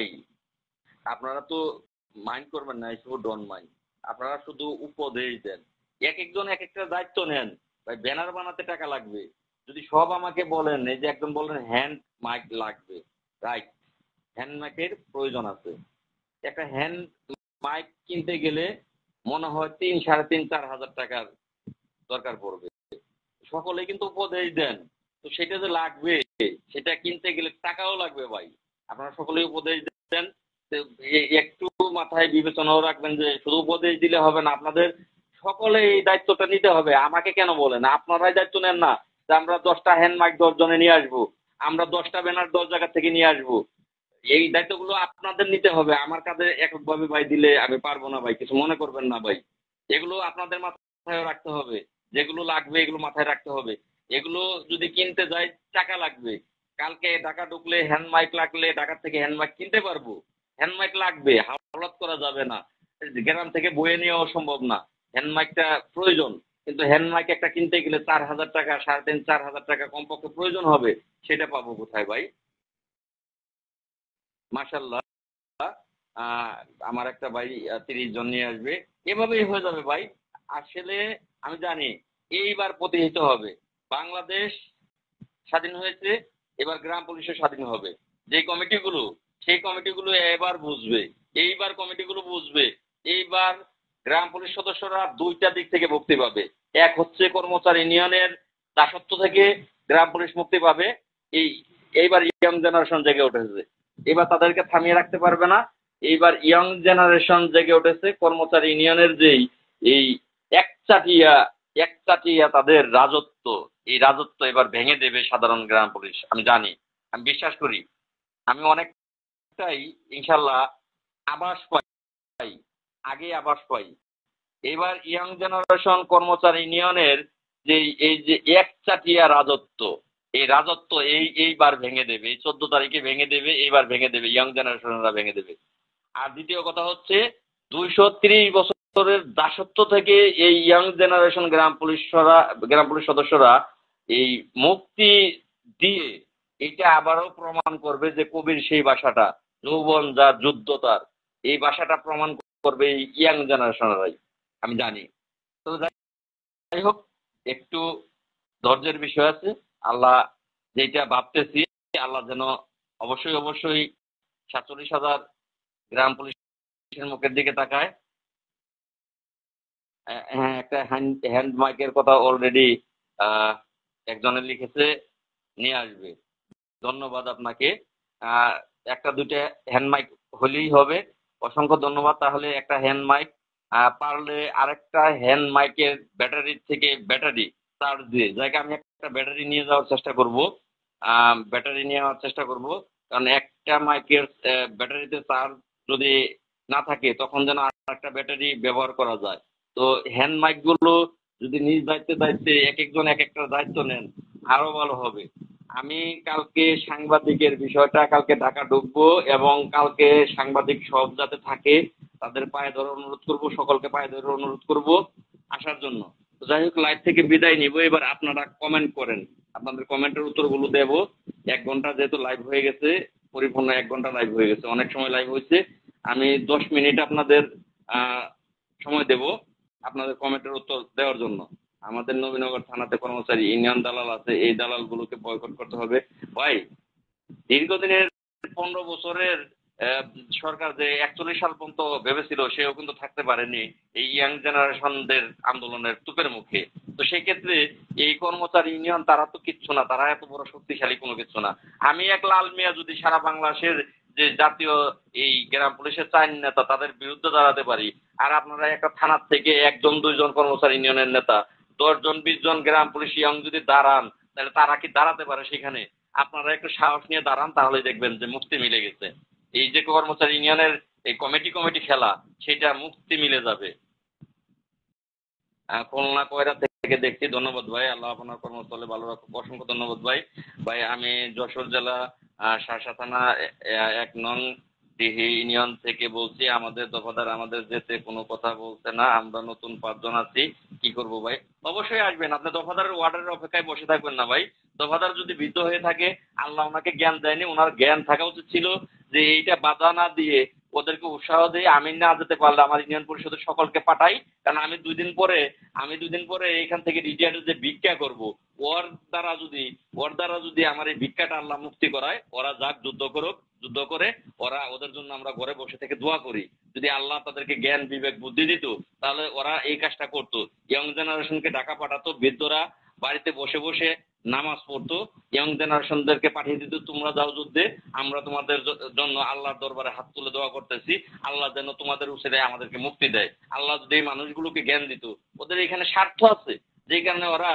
আপনারা তো মাইন্ড করবেন না, শুধু ডন মাইন্ড। আপনারা শুধু উপদেশ দেন, এক একজন এক একটা দায়িত্ব নেন। ভাই, ব্যানার বানাতে টাকা লাগবে, যদি সব আমাকে বলেন, এই যে একজন বললেন হ্যান্ড মাইক লাগবে, রাইট, হ্যান্ড মাইকের প্রয়োজন আছে। একটা হ্যান্ড মাইক কিনতে গেলে মনে হয় 3, 3.5, 4 হাজার টাকার দরকার পড়বে। সকলে কিন্তু উপদেশ দেন, তো সেটা যে লাগবে, সেটা কিনতে গেলে টাকাও লাগবে ভাই। আপনারা সকলেই উপদেশ দেন। তো একটু মাথায় বিবেচনাও রাখবেন যে শুধু উপদেশ দিলে হবে না, আপনাদের সকলে এই দায়িত্বটা নিতে হবে। আমাকে কেন বলেন? আপনারাই দায়িত্ব নেন না যে আমরা 10টা হ্যান্ড মাইক 10 জনে নিয়ে আসবো, আমরা 10টা ব্যানার 10 জায়গা থেকে নিয়ে আসবো। এই দায়িত্বগুলো আপনাদের নিতে হবে। আমার কাছে এককভাবে ভাই দিলে আমি পারবো না ভাই, কিছু মনে করবেন না ভাই। এগুলো আপনাদের মাথায় রাখতে হবে, যেগুলো লাগবে এগুলো মাথায় রাখতে হবে। এগুলো যদি কিনতে যাই টাকা লাগবে। কালকে ঢাকা ঢুকলে হ্যান্ড মাইক লাগলে ঢাকা থেকে হ্যান্ড মাইক কিনতে পারবো। হ্যান্ড মাইক লাগবে, হাওলাত করা যাবে না। গ্রাম থেকে বয়ে নেওয়া সম্ভব না। হ্যান্ড মাইকটা প্রয়োজন, কিন্তু হ্যান্ড মাইক একটা কিনতে গেলে 4,000 টাকা, 3,500 4,000 টাকা কমপক্ষে প্রয়োজন হবে। সেটা পাবো কোথায় ভাই? মাশাল্লাহ, আহ, আমার একটা ভাই 30 জন নিয়ে আসবে, এভাবেই হয়ে যাবে ভাই। আসলে আমি জানি এইবার প্রতিহিত হবে। বাংলাদেশ স্বাধীন হয়েছে, এবার গ্রাম পুলিশও স্বাধীন হবে। যে কমিটিগুলো, সেই কমিটিগুলো এবার বুঝবে, এইবার কমিটিগুলো বুঝবে। এইবার গ্রাম পুলিশ সদস্যরা দুইটা দিক থেকে মুক্তি পাবে। এক হচ্ছে কর্মচারী ইউনিয়নের দাসত্ব থেকে গ্রাম পুলিশ মুক্তি পাবে। এই এইবার ইয়ং জেনারেশন জেগে উঠেছে, এবার তাদেরকে থামিয়ে রাখতে পারবে না। এইবার ইয়ং জেনারেশন জেগে উঠেছে। কর্মচারী ইউনিয়নের যেই এই একচাটিয়া একচাটিয়া তাদের রাজত্ব, এই রাজত্ব এবার ভেঙে দেবে সাধারণ গ্রাম পুলিশ। আমি জানি, আমি বিশ্বাস করি। আমি অনেকটাই ইনশাল্লাহ আভাস পাই, আগে আভাস পাই। এবার ইয়াং জেনারেশন কর্মচারী ইউনিয়নের যে এই যে একচাটিয়া রাজত্ব, এই রাজত্ব এইবার ভেঙে দেবে। এই 14 তারিখে ভেঙে দেবে, এইবার ভেঙে দেবে, ইয়াং জেনারেশনরা ভেঙে দেবে। আর দ্বিতীয় কথা হচ্ছে 230 বছরের দাসত্ব থেকে এই ইয়াং জেনারেশন গ্রাম পুলিশ সদস্যরা এই মুক্তি দিয়ে এটা আবারও প্রমাণ করবে যে কবির সেই ভাষাটা, যৌবন যার যুদ্ধ তার, এই ভাষাটা প্রমাণ করবে এই ইয়াং জেনারেশনরাই। আমি জানি। তো যাই হোক, একটু ধৈর্যের বিষয় আছে। আল্লাহ যেটা ভাবতেছি, আল্লাহ যেন অবশ্যই অবশ্যই 47,000 গ্রাম পুলিশের মুখের দিকে তাকায়। হ্যাঁ, একটা হ্যান্ড মাইকের কথা অলরেডি একজনে লিখেছে, নিয়ে আসবে। ধন্যবাদ আপনাকে। আহ, একটা দুইটা হ্যান্ড মাইক হলেই হবে। অসংখ্য ধন্যবাদ। তাহলে একটা হ্যান্ড মাইক, পারলে আরেকটা হ্যান্ড মাইকের ব্যাটারির থেকে ব্যাটারি চার্জ দিয়ে জায়গা আমি একটা ব্যাটারি নিয়ে যাওয়ার চেষ্টা করব। ব্যাটারি নিয়ে যাওয়ার চেষ্টা করব, কারণ একটা মাইকের ব্যাটারিতে চার্জ যদি না থাকে তখন যেন আর একটা ব্যাটারি ব্যবহার করা যায়। তো হ্যান্ড মাইক গুলো যদি নিজ দায়িত্বে দায়িত্বে এক একজন এক একটা দায়িত্ব নেন, আরো ভালো হবে। আমি কালকে সাংবাদিকের বিষয়টা, কালকে ঢাকা ঢুকবো এবং কালকে সাংবাদিক সব যাতে থাকে তাদের পায়ে ধরে অনুরোধ করব, সকলকে পায়ে ধরে অনুরোধ করব আসার জন্য। তো যাই হোক, লাইভ থেকে বিদায় নিব। এবার আপনারা কমেন্ট করেন, আপনাদের কমেন্টের উত্তরগুলো দেব। 1 ঘন্টা যেহেতু লাইভ হয়ে গেছে, পরিপূর্ণ 1 ঘন্টা লাইভ হয়ে গেছে, অনেক সময় লাইভ হয়েছে। আমি 10 মিনিট আপনাদের আহ, সময় দেব আপনাদের কমেন্টের উত্তর দেওয়ার জন্য। আমাদের নবীনগর থানাতে কর্মচারী ইউনিয়ন দালাল আছে, এই দালালগুলোকে বয়কট করতে হবে ভাই। দীর্ঘদিনের 15 বছরের আহ, সরকার যে 41 সাল পর্যন্ত ভেবেছিল, সেও কিন্তু থাকতে পারেনি এই ইয়াং জেনারেশনদের আন্দোলনের তুপের মুখে। তো সেই ক্ষেত্রে এই কর্মচারী ইউনিয়ন তারা তো কিচ্ছু না, তারা এত বড় শক্তিশালী কোনো কিছু না। আমি এক লাল মিয়া যদি সারা বাংলাদেশের যে জাতীয় এই গ্রাম পুলিশের 4 নেতা তাদের বিরুদ্ধে দাঁড়াতে পারি, আর আপনারা একটা থানার থেকে 1 জন 2 জন কর্মচারী ইউনিয়নের নেতা 10 জন 20 জন গ্রাম পুলিশ ইয়ং যদি দাঁড়ান, তাহলে তারা কি দাঁড়াতে পারে সেখানে? আপনারা একটু সাহস নিয়ে দাঁড়ান, তাহলে দেখবেন যে মুক্তি মিলে গেছে। এই যে কর্মচারী ইউনিয়নের এই কমিটি কমিটি খেলা, সেটা মুক্তি মিলে যাবে। খুলনা কয়রা থেকে দেখছি। ধন্যবাদ ভাই, আল্লাহ আপনার কর্মস্থলে ভালো রাখুক। অসংখ্য ধন্যবাদ ভাই। ভাই আমি যশোর জেলা শার্শা থানা 1 নং ডিহি ইউনিয়ন থেকে বলছি। আমাদের দফাদার আমাদের যেতে কোনো কথা বলছে না, আমরা নতুন 5 জন আছি, কি করব ভাই? অবশ্যই আসবেন। আপনি দফাদারের ওয়ার্ডের অপেক্ষায় বসে থাকবেন না ভাই। দফাদার যদি বৃদ্ধ হয়ে থাকে, আল্লাহ ওনাকে জ্ঞান দেয়নি, ওনার জ্ঞান থাকা উচিত ছিল যে এইটা বাধা না দিয়ে ওদেরকে উৎসাহ দিয়ে আমি না যেতে পারলে আমার ইউনিয়ন পরিষদের সকলকে পাঠাই। কারণ আমি দুদিন পরে এখান থেকে রিটায়ার্ড যে ভিক্ষা করব, ওর দ্বারা যদি আমার এই ভিক্ষাটা আল্লাহ মুক্তি করায়, ওরা যাক, যুদ্ধ করুক, যুদ্ধ করে ওদের জন্য আমরা ঘরে বসে থেকে দোয়া করি। যদি আল্লাহ তাদেরকে জ্ঞান বিবেক বুদ্ধি দিত, তাহলে ওরা এই কাজটা করতো। ইয়ং জেনারেশনকে ঢাকা পাঠাতো, বৃদ্ধরা বাড়িতে বসে বসে নামাজ পড়তো, ইয়ং জেনারেশনদেরকে পাঠিয়ে দিত, তোমরা যাও যুদ্ধে, আমরা তোমাদের জন্য আল্লাহর দরবারে হাত তুলে দোয়া করতেছি, আল্লাহ যেন তোমাদের উসিলায় আমাদেরকে মুক্তি দেয়। আল্লাহ যদি এই মানুষগুলোকে জ্ঞান দিত, ওদের এখানে স্বার্থ আছে, যেই কারণে ওরা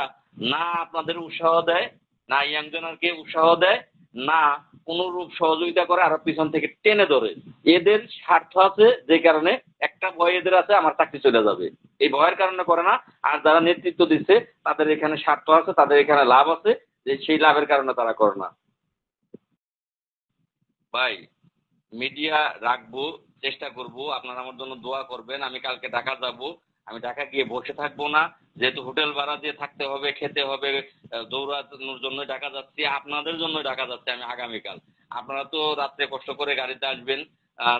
না আপনাদের উৎসাহ দেয়, না ইয়াং জেনারকে উৎসাহ দেয়, না কোনো রূপ সহযোগিতা করে, আর পিছন থেকে টেনে ধরে। এদের স্বার্থ আছে, যে কারণে একটা ভয় এদের আছে, আমার চাকরি চলে যাবে, এই ভয়ের কারণে করে না। আর যারা নেতৃত্ব দিচ্ছে তাদের এখানে স্বার্থ আছে, তাদের এখানে লাভ আছে, যে সেই লাভের কারণে তারা করে না। ভাই, মিডিয়া রাখবো, চেষ্টা করব, আপনারা আমার জন্য দোয়া করবেন। আমি কালকে ঢাকা যাব, আমি ঢাকা গিয়ে বসে থাকবো না, যেহেতু হোটেল ভাড়া দিয়ে থাকতে হবে, খেতে হবে, দৌড়ানোর জন্য ঢাকা যাচ্ছি, আপনাদের জন্য ঢাকা যাচ্ছি আমি আগামীকাল। আপনারা তো রাত্রে কষ্ট করে গাড়িতে আসবেন,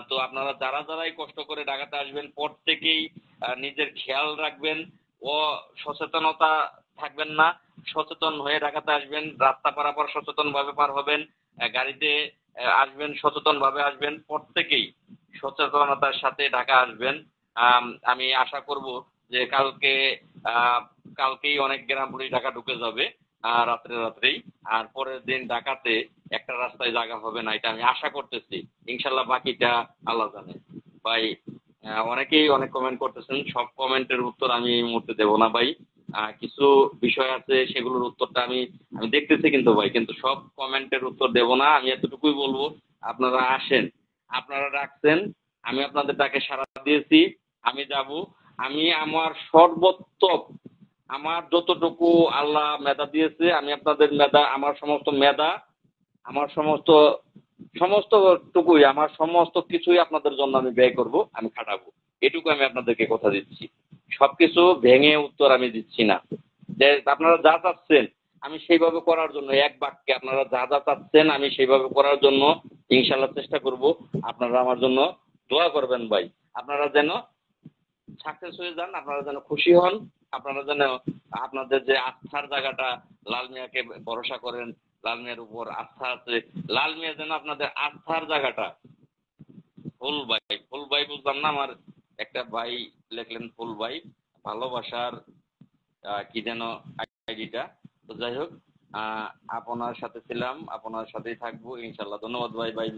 তো আপনারা যারা যারাই কষ্ট করে ঢাকাতে আসবেন প্রত্যেকেই নিজের খেয়াল রাখবেন, ও সচেতনতা থাকবেন না, সচেতন হয়ে ঢাকাতে আসবেন, রাস্তা পারাপার সচেতন ভাবে পার হবেন, গাড়িতে আসবেন সচেতন ভাবে আসবেন, প্রত্যেকেই সচেতনতার সাথে ঢাকা আসবেন। আমি আশা করব যে কালকেই অনেক গ্রাম পুলিশ ঢাকা ঢুকে যাবে, রাত্রেই। আর পরের দিন ঢাকাতে একটা রাস্তায় জায়গা হবে না, এটা আমি আশা করতেছি। ইনশাল্লাহ বাকিটা আল্লাহ জানে। ভাই, অনেকেই অনেক কমেন্ট করতেছেন, সব কমেন্টের উত্তর আমি এই মুহূর্তে দেবো না ভাই। কিছু বিষয় আছে, সেগুলোর উত্তরটা আমি আমি দেখতেছি কিন্তু ভাই, কিন্তু সব কমেন্টের উত্তর দেব না। আমি এতটুকুই বলবো, আপনারা আসেন, আপনারা রাখছেন, আমি আপনাদের ডাকে সাড়া দিয়েছি, আমি যাব। আমি আমার সর্বোত্তম, আমার যতটুকু আল্লাহ মেধা দিয়েছে, আমি আপনাদের মেধা, আমার সমস্ত মেধা, আমার সমস্ত সমস্ত টুকুই, আমার সমস্ত কিছুই আপনাদের জন্য আমি ব্যয় করব, আমি খাটাবো। এটুকু আমি আপনাদেরকে কথা দিচ্ছি। সবকিছু ভেঙে উত্তর আমি দিচ্ছি না। যে আপনারা যা চাচ্ছেন আমি সেইভাবে করার জন্য, এক বাক্যে আপনারা যা যা চাচ্ছেন আমি সেইভাবে করার জন্য ইনশাল্লাহ চেষ্টা করব। আপনারা আমার জন্য দোয়া করবেন ভাই, আপনারা যেন সাকসেস হয়ে যান, আপনারা যেন খুশি হন, আপনারা যেন আপনাদের যে আস্থার জায়গাটা, লাল মিয়াকে ভরসা করেন, লাল মিয়ার উপর আস্থা আছে, লাল মিয়া যেন আপনাদের আস্থার জায়গাটা। ফুল ভাই বুঝলাম না, আমার একটা ভাই লেখলেন ফুল ভাই, ভালোবাসার কি যেন আইডিটা, তো যাই হোক, আপনার সাথে ছিলাম, আপনার সাথেই থাকবো ইনশাল্লাহ। ধন্যবাদ ভাই। ভাই,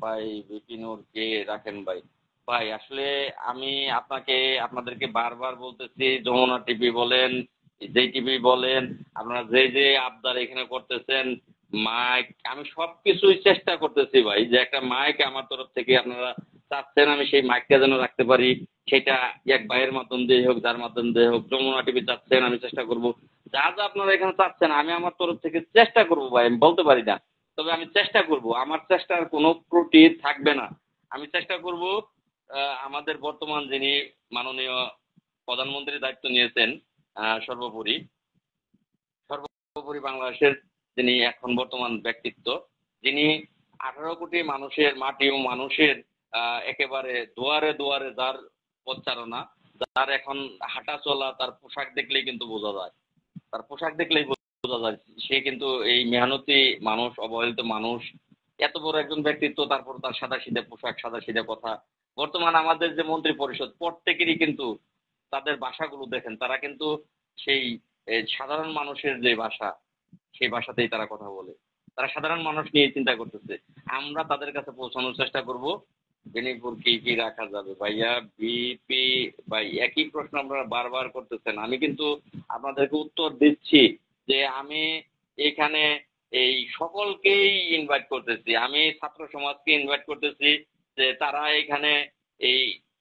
ভাই বিপিনুরকে রাখেন ভাই। ভাই আসলে আমি আপনাদেরকে বারবার বলতেছি, যমুনা টিভি বলেন, যেই টিভি বলেন, আপনারা যে যে আবদার এখানে করতেছেন, মাইক, আমি সবকিছুই চেষ্টা করতেছি ভাই, যে একটা মাইক আমার তরফ থেকে আপনারা চাচ্ছেন, আমি সেই মাইকটা যেন রাখতে পারি, সেটা এক ভাইয়ের মাধ্যম দিয়ে হোক, যার মাধ্যম দিয়ে হোক, যমুনা টিভি চাচ্ছেন, আমি চেষ্টা করব। যা যা আপনারা এখানে চাচ্ছেন আমি আমার তরফ থেকে চেষ্টা করব ভাই, আমি বলতে পারি না, তবে আমি চেষ্টা করব, আমার চেষ্টার কোনো ত্রুটি থাকবে না। আমি চেষ্টা করব, আমাদের বর্তমান যিনি মাননীয় প্রধানমন্ত্রীর দায়িত্ব নিয়েছেন, সর্বোপরি সর্বোপরি বাংলাদেশের যিনি এখন বর্তমান ব্যক্তিত্ব, যিনি 18 কোটি মানুষের মাটি ও মানুষের একেবারে দুয়ারে দুয়ারে যার পথচারণা, যার এখন হাঁটা চলা, তার পোশাক দেখলেই কিন্তু বোঝা যায়, তার পোশাক দেখলেই বোঝা যায় সে কিন্তু এই মেহনতি মানুষ, অবহেলিত মানুষ। এত বড় একজন ব্যক্তিত্ব, তারপর তার সাদা সিধে পোশাক, সাদা সিধে কথা। বর্তমান আমাদের যে মন্ত্রী পরিষদ, প্রত্যেকেরই কিন্তু তাদের ভাষাগুলো দেখেন, তারা কিন্তু সেই সাধারণ মানুষের যে ভাষা, সেই ভাষাতেই তারা কথা বলে, তারা সাধারণ মানুষ নিয়ে চিন্তা করতেছে। আমরা তাদের কাছে পৌঁছানোর চেষ্টা করব। বেনিপুর কি কি রাখা যাবে ভাইয়া? বিপি ভাই, একই প্রশ্ন আপনারা বারবার করতেছেন, আমি কিন্তু আপনাদেরকে উত্তর দিচ্ছি যে আমি এখানে এই সকলকেই ইনভাইট করতেছি, আমি ছাত্র সমাজকে ইনভাইট করতেছি, যে তারা এখানে এই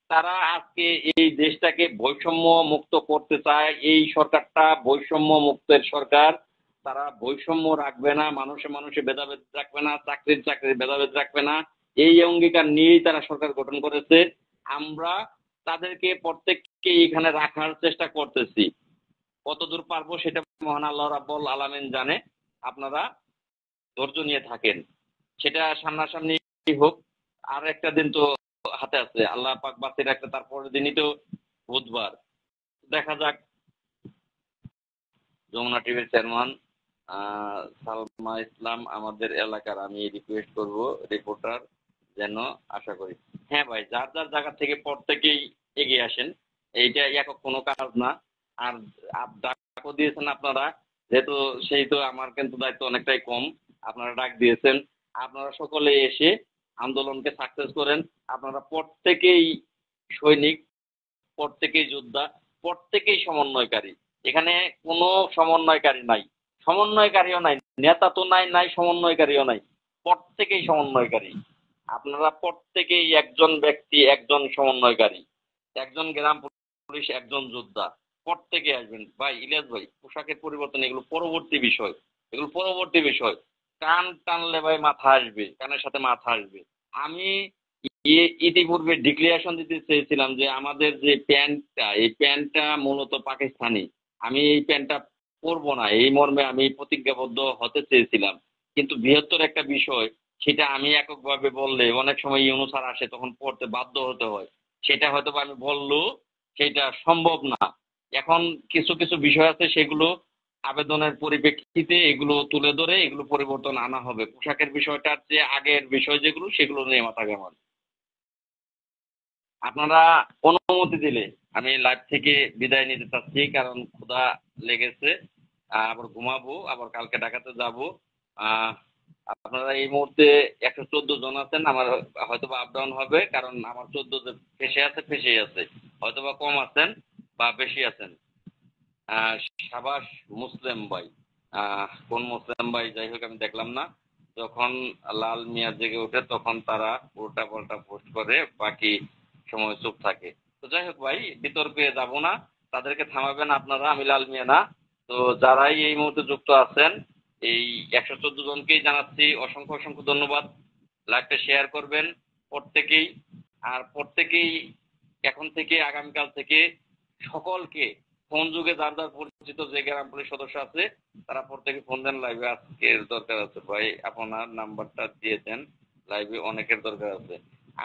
তারা আজকে এই দেশটাকে বৈষম্য মুক্ত করতে চায়, এই সরকারটা বৈষম্য মুক্তের সরকার। তারা বৈষম্য রাখবে না, মানুষে মানুষে ভেদাভেদ রাখবে না, চাকরির ভেদাভেদ রাখবে না, এই অঙ্গীকার নিয়েই তারা সরকার গঠন করেছে। আমরা তাদেরকে প্রত্যেককে এখানে রাখার চেষ্টা করতেছি, কতদূর পারবো সেটা মহান আল্লাহ রাব্বুল আলামিন জানে। আপনারা ধৈর্য নিয়ে থাকেন, সেটা সামনাসামনি হোক। আর একটা দিন তো হাতে আছে, আল্লাহ পাক বাঁচিয়ে রাখলে তারপরের দিনই তো বুধবার, দেখা যাক। যমুনা টিভির চেয়ারম্যান সালমা ইসলাম আমাদের এলাকার, আমি রিকোয়েস্ট করব রিপোর্টার যেন, আশা করি। হ্যাঁ ভাই, যার যার জায়গা থেকে প্রত্যেকেই এগিয়ে আসেন, এইটা একক কোনো কাজ না। আর ডাকও দিয়েছেন আপনারা, যেহেতু সেই তো আমার কিন্তু দায়িত্ব অনেকটাই কম। আপনারা ডাক দিয়েছেন, আপনারা সকলে এসে আন্দোলনকে সাকসেস করেন। আপনারা প্রত্যেকেই সৈনিক, প্রত্যেকেই যোদ্ধা, প্রত্যেকেই সমন্বয়কারী। এখানে কোনো সমন্বয়কারী নাই, সমন্বয়কারীও নাই, নেতা তো নাই, নাই সমন্বয়কারীও নাই, প্রত্যেকেই সমন্বয়কারী। আপনারা প্রত্যেকেই একজন ব্যক্তি, একজন সমন্বয়কারী, একজন গ্রাম পুলিশ, একজন যোদ্ধা। প্রত্যেকে আসবেন ভাই। ইলিয়াস ভাই, পোশাকের পরিবর্তন এগুলো পরবর্তী বিষয়, এগুলো পরবর্তী বিষয়। কান টানলে ভাই মাথা আসবে, কানের সাথে মাথা আসবে। আমি ইতিপূর্বে ডিক্লারেশন দিতে চেয়েছিলাম যে আমাদের যে প্যান্টটা, এই প্যান্টটা মূলত পাকিস্তানি। আমি এই প্যান্টটা পরবো না, এই মর্মে আমি প্রতিজ্ঞাবদ্ধ হতে চেয়েছিলাম। কিন্তু বৃহত্তর একটা বিষয়, সেটা আমি এককভাবে বললে অনেক সময় অনুসার আসে, তখন পড়তে বাধ্য হতে হয়। সেটা হয়তো বা আমি বললেও সেটা সম্ভব না। এখন কিছু কিছু বিষয় আছে, সেগুলো আবেদনের পরিপ্রেক্ষিতে এগুলো তুলে ধরে এগুলো পরিবর্তন আনা হবে। পোশাকের বিষয়টার যে আগের বিষয় যেগুলো, সেগুলো নিয়ে মাথা ঘামান। আপনারা অনুমতি দিলে আমি লাইভ থেকে বিদায় নিতে চাচ্ছি, কারণ ক্ষুধা লেগেছে। আবার ঘুমাবো, আবার কালকে ঢাকাতে যাব। আহ, আপনারা এই মুহূর্তে 114 জন আছেন। আমার হয়তোবা আপ ডাউন হবে, কারণ আমার 14 যে ফেসে আছে, ফেসেই আছে। হয়তোবা কম আছেন বা বেশি আছেন। আহ, সাবাস মুসলিম ভাই। কোন মুসলিম ভাই যাই হোক আমি দেখলাম না। যখন লাল মিয়া জেগে ওঠে তখন তারা উল্টা পাল্টা পোস্ট করে, বাকি সময় চুপ থাকে। তো যাই হোক ভাই, বিতর্কে যাব না, তাদেরকে থামাবেন আপনারা, আমি লাল মিয়া না। তো যারাই এই মুহূর্তে যুক্ত আছেন, এই 114 জনকেই জানাচ্ছি অসংখ্য অসংখ্য ধন্যবাদ। লাইভটা শেয়ার করবেন প্রত্যেকেই। আর প্রত্যেকেই এখন থেকে, আগামীকাল থেকে সকলকে ফোন যুগে যার যার পরিচিত যে গ্রাম পুলিশ সদস্য আছে, তারা প্রত্যেকে ফোন দেন। লাইভে আজকের দরকার আছে ভাই, আপনার নাম্বারটা দিয়ে দেন, লাইভে অনেকের দরকার আছে।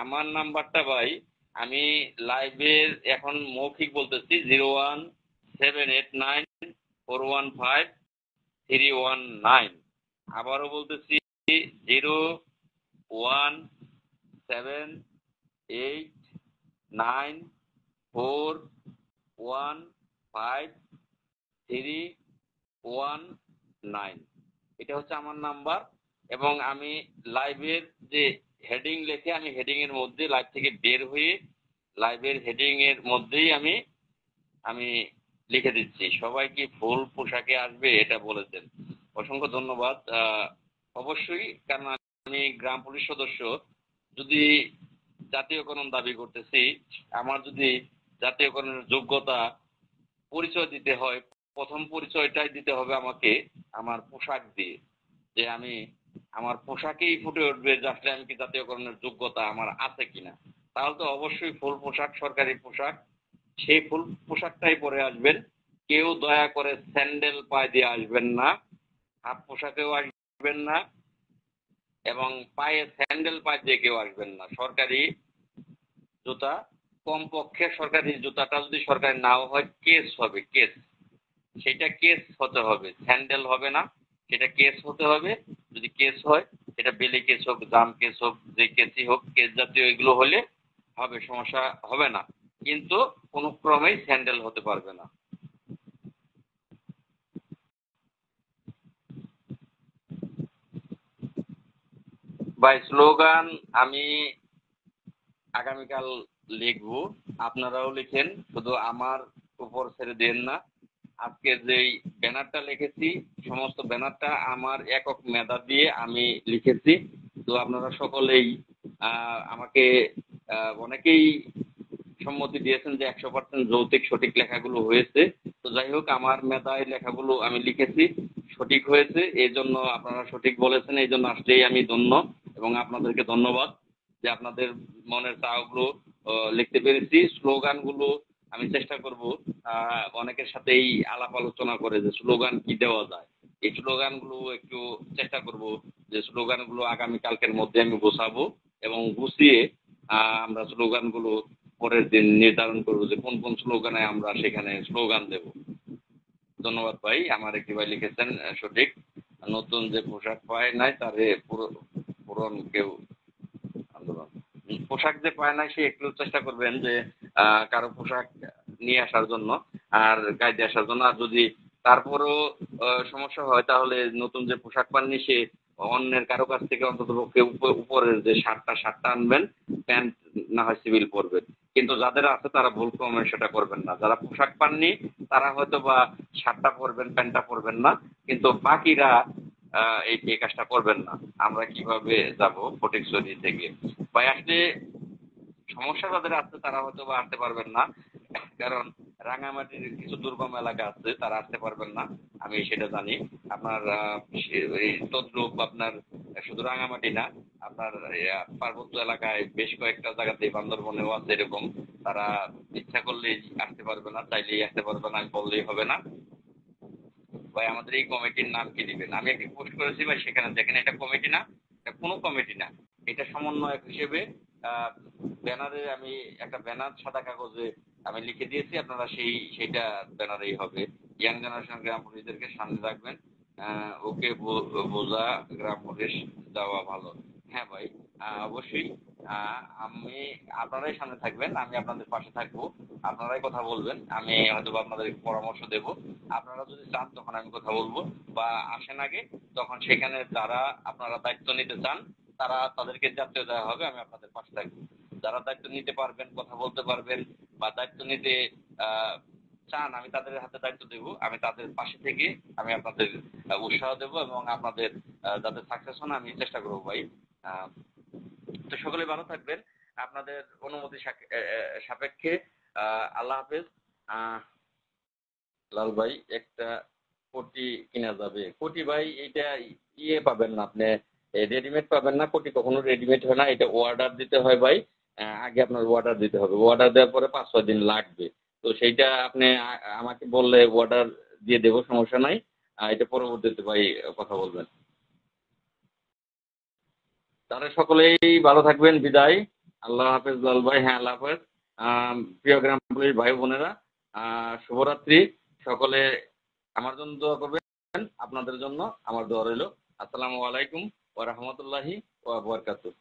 আমার নাম্বারটা ভাই, আমি লাইভের এখন মৌখিক বলতেছি, 01789415319। আবারও বলতেছি, 01789415319। এটা হচ্ছে আমার নাম্বার। এবং আমি লাইভের যে হেডিং লেখে, আমি হেডিং এর মধ্যে লাইভ থেকে বের হয়ে লাইভের হেডিং এর মধ্যেই আমি আমি লিখে দিচ্ছি সবাই কি ফুল পোশাকে আসবে, এটা বলেছেন। অসংখ্য ধন্যবাদ। অবশ্যই, কারণ আমি গ্রাম পুলিশ সদস্য। যদি জাতীয়করণ দাবি করতেছি, আমার যদি জাতীয়করণের যোগ্যতা পরিচয় দিতে হয়, প্রথম পরিচয়টাই দিতে হবে আমাকে আমার পোশাক দিয়ে। যে আমি, আমার পোশাকেই ফুটে উঠবে যে আসলে আমি কি জাতীয়করণের যোগ্যতা আমার আছে কিনা। তাহলে তো অবশ্যই ফুল পোশাক, সরকারি পোশাক, সেই ফুল পোশাকটাই পরে আসবেন। কেউ দয়া করে স্যান্ডেল পায়ে দিয়ে আসবেন না, হাফ পোশাকেও আসবেন না, এবং পায়ে স্যান্ডেল পায়ে দিয়ে কেউ আসবেন না। সরকারি জুতা, কমপক্ষে সরকারি জুতাটা যদি সরকারি নাও হয়, কেস হবে, কেস। সেটা কেস হতে হবে, স্যান্ডেল হবে না, সেটা কেস হতে হবে। যদি কেস হয়, সেটা বেলি কেস হোক, জাম কেস হোক, যে কেসই হোক, কেস জাতীয় এগুলো হলে হবে, সমস্যা হবে না। কিন্তু কোনো ক্রমেই স্যান্ডেল হতে পারবে না। বাই স্লোগান আমি আগামীকাল লিখবো, আপনারাও লিখেন, শুধু আমার উপর ছেড়ে দেন না। আজকে যেই ব্যানারটা লিখেছি, সমস্ত ব্যানারটা আমার একক মেধা দিয়ে আমি লিখেছি। তো আপনারা সকলেই আমাকে অনেকেই সম্মতি দিয়েছেন যে 100% যৌক্তিক সঠিক লেখাগুলো হয়েছে। তো যাই হোক, আমার মেধায় লেখাগুলো আমি লিখেছি, সঠিক হয়েছে। এই জন্য আপনারা সঠিক বলেছেন, এই জন্য আসলেই আমি ধন্য, এবং আপনাদেরকে ধন্যবাদ যে আপনাদের মনের চাওয়াগুলো লিখতে পেরেছি। স্লোগানগুলো আমি চেষ্টা করব অনেকের সাথেই আলাপ আলোচনা করে যে স্লোগান কি দেওয়া যায়। এই স্লোগানগুলো একটু চেষ্টা করব যে স্লোগানগুলো আগামী কালকের মধ্যে আমি গোছাবো, এবং গুছিয়ে আমরা স্লোগানগুলো পরের দিন নির্ধারণ করবো যে কোন কোন স্লোগানে আমরা সেখানে স্লোগান দেব। ধন্যবাদ ভাই। আমার একটি ভাই লিখেছেন সঠিক, নতুন যে পোশাক পায় নাই তারে পুরন কেউ আন্দোলন। পোশাক যে পায় নাই সে একটু চেষ্টা করবেন যে কারো পোশাক নিয়ে আসার জন্য আর গাইতে আসার জন্য। আর যদি তারপরও সমস্যা হয়, তাহলে নতুন যে পোশাক পাননি সে অন্যের কারো কাছ থেকে অন্তত পক্ষে উপরের যে শার্টটা আনবেন, প্যান্ট না হয় সিভিল পরবেন। কিন্তু যাদের আছে তারা ভুল ক্রমে সেটা করবেন না। যারা পোশাক পাননি তারা হয়তো বা শার্টটা পরবেন, প্যান্টটা পরবেন না, কিন্তু বাকিরা এই কাজটা করবেন না। আমরা কিভাবে যাব ফটিকছড়ি থেকে? ভাই আসলে সমস্যা যাদের আছে তারা হয়তো বা আসতে পারবেন না, কারণ রাঙামাটির কিছু দুর্গম এলাকা আছে, তারা আসতে পারবেন না, আমি সেটা জানি। আপনার এই তদ্রূপ আপনার শুধু রাঙামাটি না, আপনার পার্বত্য এলাকায় বেশ কয়েকটা জায়গাতে, বান্দরবনেও আছে এরকম, তারা ইচ্ছা করলেই আসতে পারবে না, চাইলেই আসতে পারবে না, আমি বললেই হবে না। ভাই আমাদের এই কমিটির নাম কি দিবেন? আমি একটা পোস্ট করেছি ভাই, সেখানে দেখেন, এটা কমিটি না, এটা কোনো কমিটি না, এটা সমন্বয়ক হিসেবে ব্যানারে আমি একটা ব্যানার সাদা কাগজে আমি লিখে দিয়েছি, আপনারা সেইটা ব্যানারেই হবে। ইয়াং জেনারেশন গ্রাম পুলিশদেরকে সামনে রাখবেন, ওকে বোঝা গ্রাম পুলিশ দেওয়া ভালো। হ্যাঁ ভাই, অবশ্যই। আমি, আপনারাই সামনে থাকবেন, আমি আপনাদের পাশে থাকবো, আপনারাই কথা বলবেন, আমি হয়তো বা আপনাদের পরামর্শ দেব। আপনারা যদি চান তখন আমি কথা বলবো, বা আসেন আগে, তখন সেখানে যারা আপনারা দায়িত্ব নিতে চান তারা, তাদেরকে দায়িত্ব দেওয়া হবে, আমি আপনাদের পাশে থাকবো। যারা দায়িত্ব নিতে পারবেন, কথা বলতে পারবেন, বা দায়িত্ব নিতে আহ, চান, আমি তাদের হাতে দায়িত্ব দেব, আমি তাদের পাশে থেকে আমি আপনাদের উৎসাহ দেব, এবং আপনাদের যাতে সাকসেস হন আমি চেষ্টা করবো ভাই। আহ, তো সকলে ভালো থাকবেন, আপনাদের অনুমতি সাপেক্ষে। আল্লাহ হাফেজ। আহ, লাল ভাই, একটা কোটি কিনা যাবে? কোটি ভাই এটা ইয়ে পাবেন না আপনি, রেডিমেড পাবেন না, কোটি কখনো রেডিমেড হয় না, এটা অর্ডার দিতে হয় ভাই। আগে আপনার অর্ডার দিতে হবে, অর্ডার দেওয়ার পরে 5-6 দিন লাগবে। তো সেইটা আপনি আমাকে বললে অর্ডার দিয়ে দেবো, সমস্যা নাই। এটা পরবর্তীতে ভাই কথা বলবেন। তাহলে সকলেই ভালো থাকবেন, বিদায়। আল্লাহ হাফেজ লাল ভাই। হ্যাঁ, আল্লাহ হাফেজ। প্রিয় গ্রাম পুলিশ ভাই বোনেরা, শুভরাত্রি। সকলে আমার জন্য দোয়া করবেন, আপনাদের জন্য আমার দোয়া রইল। আসসালামু আলাইকুম ওয়া রাহমাতুল্লাহি ওয়া বারাকাতুহু।